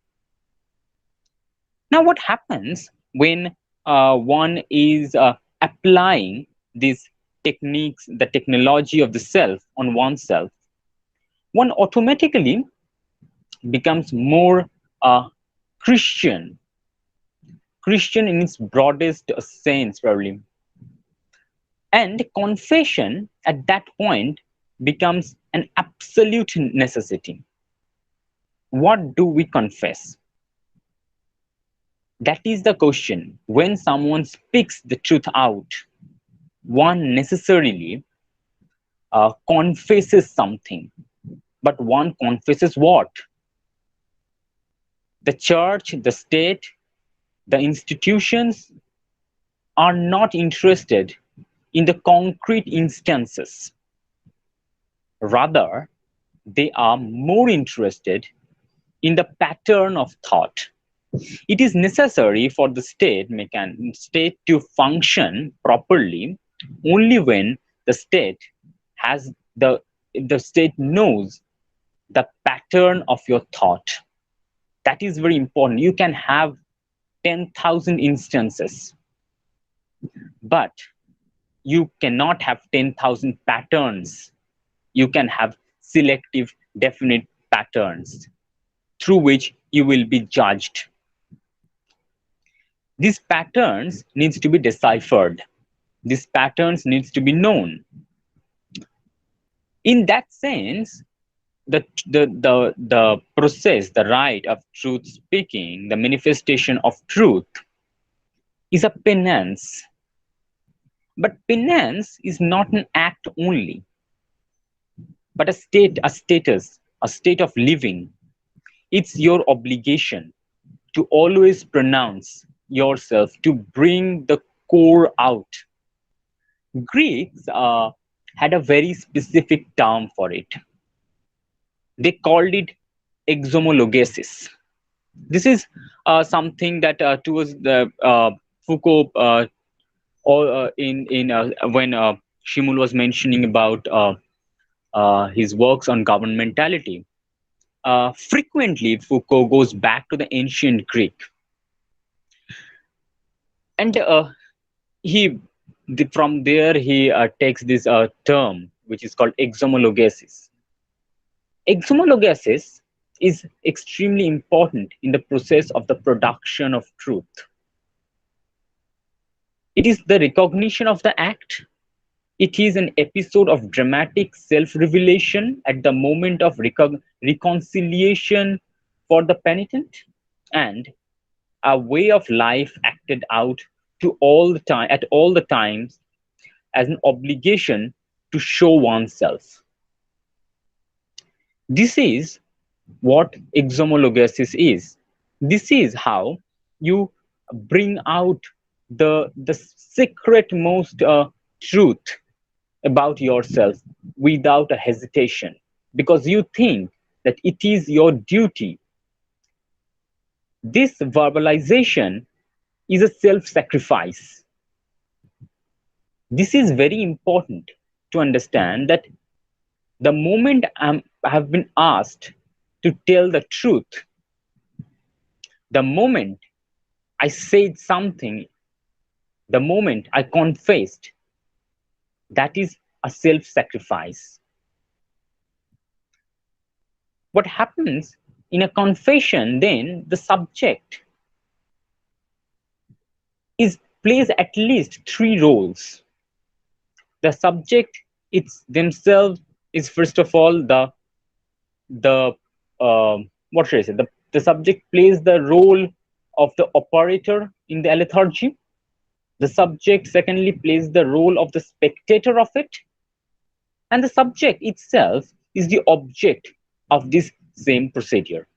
Now, what happens when one is applying these techniques, the technology of the self on oneself? One automatically becomes more Christian in its broadest sense, probably. And confession at that point becomes an absolute necessity. What do we confess? That is the question. When someone speaks the truth out, one necessarily confesses something. But one confesses what? The church, the state, the institutions are not interested in the concrete instances. Rather, they are more interested in the pattern of thought. It is necessary for the state to function properly only when the state knows the pattern of your thought. That is very important. You can have 10,000 instances, but you cannot have 10,000 patterns. You can have selective, definite patterns through which you will be judged. These patterns needs to be deciphered. These patterns needs to be known. In that sense, the process, the right of truth speaking, the manifestation of truth is a penance. But penance is not an act only, but a state of living. It's your obligation. to always pronounce yourself, to bring the core out. Greeks had a very specific term for it. They called it exomologesis. This is something that towards the Foucault, or when Shimul was mentioning about his works on governmentality. Frequently, Foucault goes back to the ancient Greek, and from there he takes this term which is called exomologesis. Exomologesis is extremely important in the process of the production of truth. It is the recognition of the act. It is an episode of dramatic self-revelation at the moment of reconciliation for the penitent, and a way of life acted out to all the time, at all the times, as an obligation to show oneself. This is what exomologesis is. This is how you bring out the secret most truth about yourself without a hesitation, because you think that it is your duty. This verbalization is a self-sacrifice. This is very important to understand, that the moment I have been asked to tell the truth, the moment I said something, the moment I confessed, that is a self-sacrifice. What happens in a confession, then the subject plays at least 3 roles. The subject themselves is, first of all, what should I say? The subject plays the role of the operator in the lethargy. The subject, secondly, plays the role of the spectator of it. And the subject itself is the object of this same procedure.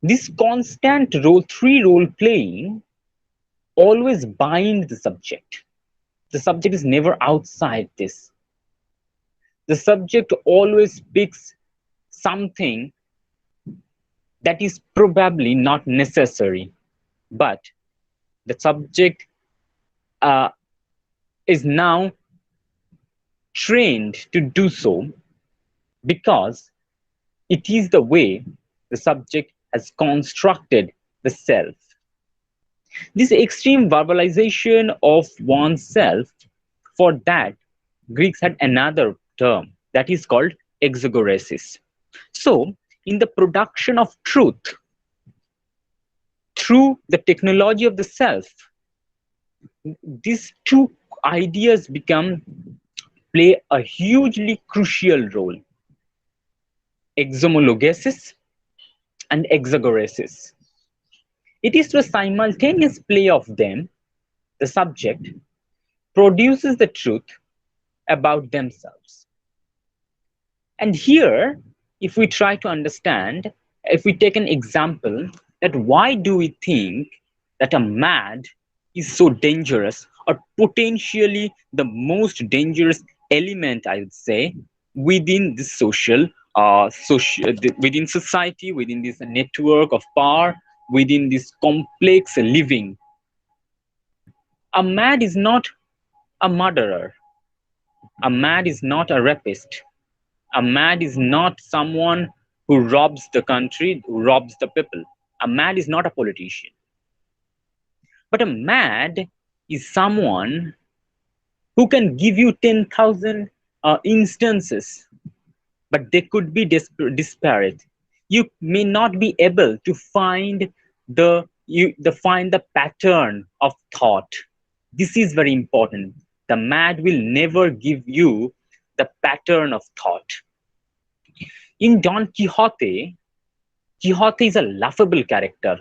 This constant 3-role playing always binds the subject. The subject is never outside this. The subject always speaks something that is probably not necessary, but the subject is now trained to do so, because it is the way the subject has constructed the self. This extreme verbalization of oneself, for that, Greeks had another term that is called exagoresis. So, in the production of truth through the technology of the self, these 2 ideas play a hugely crucial role: exomologesis and exagoresis. It is through a simultaneous play of them, the subject produces the truth about themselves. And here, if we try to understand, if we take an example, that why do we think that a mad is so dangerous, or potentially the most dangerous element, I would say, within this within society, within this network of power, within this complex living? A mad is not a murderer. A mad is not a rapist. A mad is not someone who robs the country, who robs the people. A mad is not a politician. But a mad is someone who can give you 10,000 instances, but they could be disparate. You may not be able to find the pattern of thought. This is very important. The mad will never give you the pattern of thought. In Don Quixote, Quixote is a laughable character.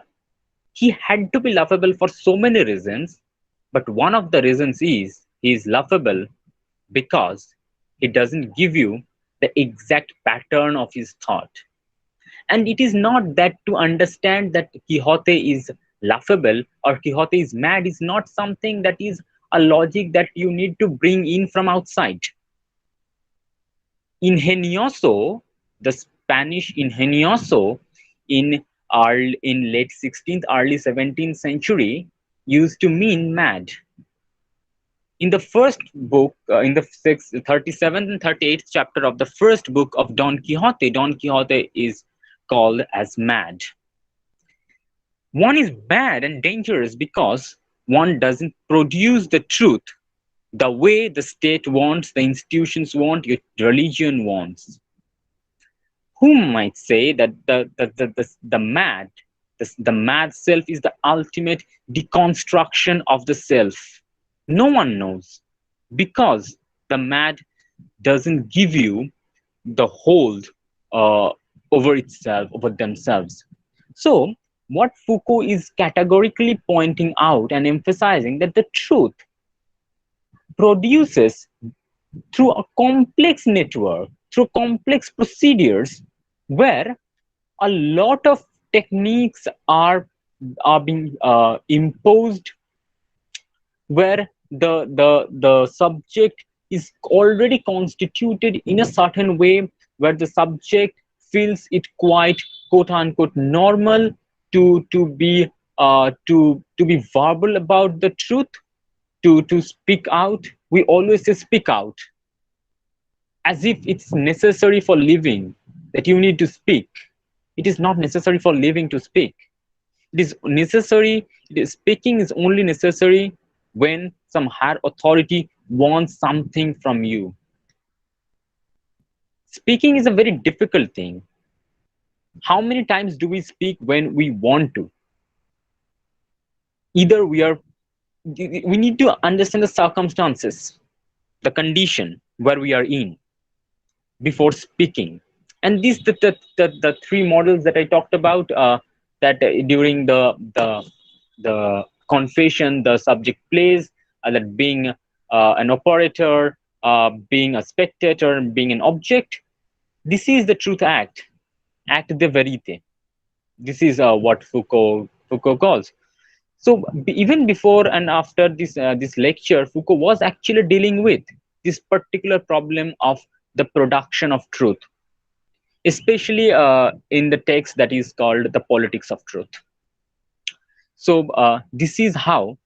He had to be laughable for so many reasons, but one of the reasons is he is laughable because he doesn't give you the exact pattern of his thought. And it is not that to understand that Quixote is laughable or Quixote is mad is not something that is a logic that you need to bring in from outside. Ingenioso, the Spanish ingenioso in late 16th, early 17th century used to mean mad. In the first book, in the 37th and 38th chapter of the first book of Don Quixote is called as mad. One is bad and dangerous because one doesn't produce the truth the way the state wants, the institutions want, your religion wants. Who might say that the mad self is the ultimate deconstruction of the self? No one knows, because the mad doesn't give you the hold over itself, over themselves. So what Foucault is categorically pointing out and emphasizing that the truth produces through a complex network, through complex procedures, where a lot of techniques are being imposed, where the subject is already constituted in a certain way, where the subject feels it quite quote unquote normal to be verbal about the truth, to speak out. We always say speak out, as if it's necessary for living that you need to speak. It is not necessary for living to speak. It is necessary, speaking is only necessary when some higher authority wants something from you. Speaking is a very difficult thing. How many times do we speak when we want to? Either we need to understand the circumstances, the condition where we are in before speaking. And these the three models that I talked about, that during the confession the subject plays, that being an operator, being a spectator, being an object. This is the truth act de verite. This is what Foucault calls. So even before and after this lecture, Foucault was actually dealing with this particular problem of the production of truth, especially in the text that is called The Politics of Truth. So this is how,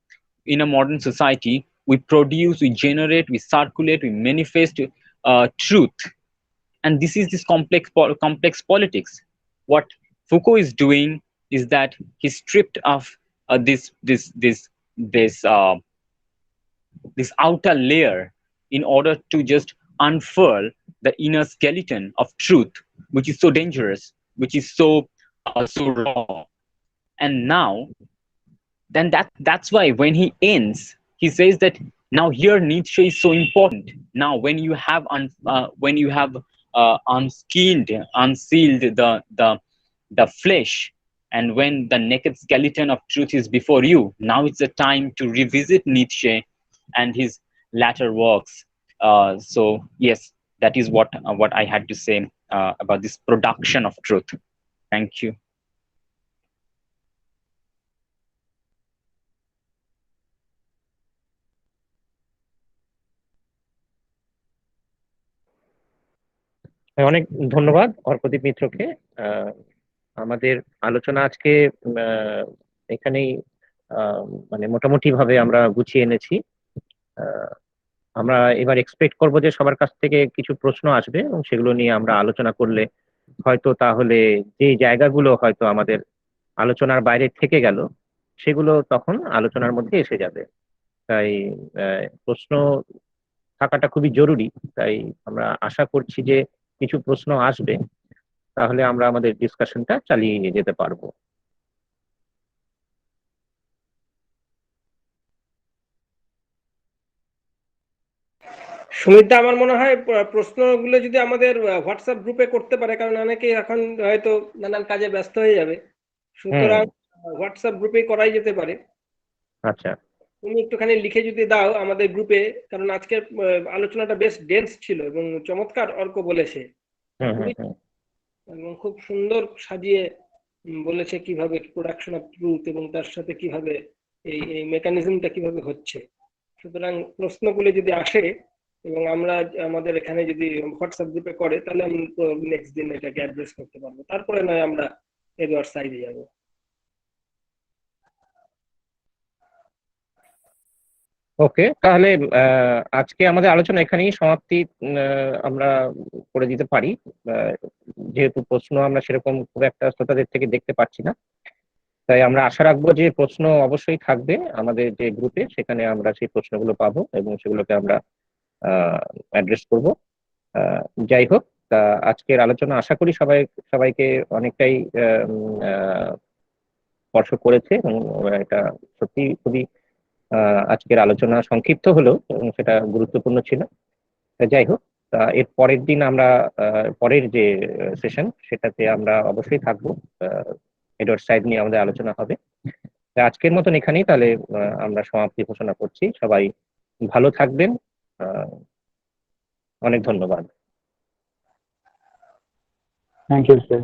in a modern society, we produce, we generate, we circulate, we manifest truth. And this is this complex politics. What Foucault is doing is that he stripped off this outer layer in order to just unfurl the inner skeleton of truth, which is so dangerous, which is so raw. And now, then that's why when he ends, he says that now here Nietzsche is so important. Now when you have unsealed the flesh, and when the naked skeleton of truth is before you, now it's the time to revisit Nietzsche and his latter works. So yes, that is what I had to say about this production of truth. Thank you. অনেক ধন্যবাদ অর্কদীপ মিত্রকে। আমাদের আলোচনা আজকে এখানেই মানে মোটামুটি ভাবে আমরা গুছিয়ে এনেছি। আমরা এবার এক্সপেক্ট করব যে সবার কাছ থেকে কিছু প্রশ্ন আসবে এবং সেগুলো নিয়ে আমরা আলোচনা করলে হয়তো তাহলে যে জায়গাগুলো হয়তো আমাদের আলোচনার বাইরে থেকে গেল সেগুলো তখন আলোচনার মধ্যে এসে যাবে। তাই প্রশ্ন থাকাটা খুবই জরুরি। তাই আমরা আশা করছি যে কিছু প্রশ্ন আসবে, তাহলে আমরা আমাদের ডিসকাশনটা চালিয়ে নিয়ে যেতে পারবো। সুমিতদা, আমার মনে হয় প্রশ্নগুলো যদি আমাদের হোয়াটসঅ্যাপ গ্রুপে করতে পারে, কারণ অনেকেই এখন হয়তো নানান কাজে ব্যস্ত হয়ে যাবে, সুতরাং হোয়াটসঅ্যাপ গ্রুপে করাই যেতে পারে। আচ্ছা, তুমি একটুখানি লিখে যদি দাও আমাদের গ্রুপে, কারণ আজকের আলোচনাটা বেশ ডেন্স ছিল এবং চমৎকার অর্ক বলেছে। এবং খুব সুন্দর সাজিয়ে বলেছে কিভাবে প্রোডাকশন অফ ট্রুথ এবং তার সাথে কিভাবে এই এই মেকানিজমটা কিভাবে হচ্ছে। সুতরাং প্রশ্নগুলি যদি আসে এবং আমরা আমাদের এখানে যদি হোয়াটসঅ্যাপ গ্রুপে করে, তাহলে আমি নেক্সট দিন এটাকে অ্যাড্রেস করতে পারবো, তারপরে নয় আমরা এডওয়ার্ড সাইডে যাবো। ওকে, তাহলে আজকে আমাদের আলোচনা এখানেই সমাপ্তি আমরা করে দিতে পারি। যেহেতু প্রশ্ন আমরা সেরকম খুব একটা শ্রোতাদের থেকে দেখতে পাচ্ছি না, তাই আমরা আশা রাখবো যে প্রশ্ন অবশ্যই থাকবে আমাদের যে গ্রুপে, সেখানে আমরা সেই প্রশ্নগুলো পাবো এবং সেগুলোকে আমরা অ্যাড্রেস করব। যাই হোক, তা আজকের আলোচনা আশা করি সবাইকে অনেকটাই স্পর্শ করেছে এবং এটা সত্যি খুবই আজকের আলোচনা সংক্ষিপ্ত হলেও এবং সেটা গুরুত্বপূর্ণ ছিল। যাই হোক, তা এর পরের দিন আমরা পরের যে সেশন সেটাতে আমরা অবশ্যই থাকবো। এডওয়ার্ড সাইড নিয়ে আমাদের আলোচনা হবে। তা আজকের মতন এখানেই তাহলে আমরা সমাপ্তি ঘোষণা করছি। সবাই ভালো থাকবেন। অনেক ধন্যবাদ। Thank you sir.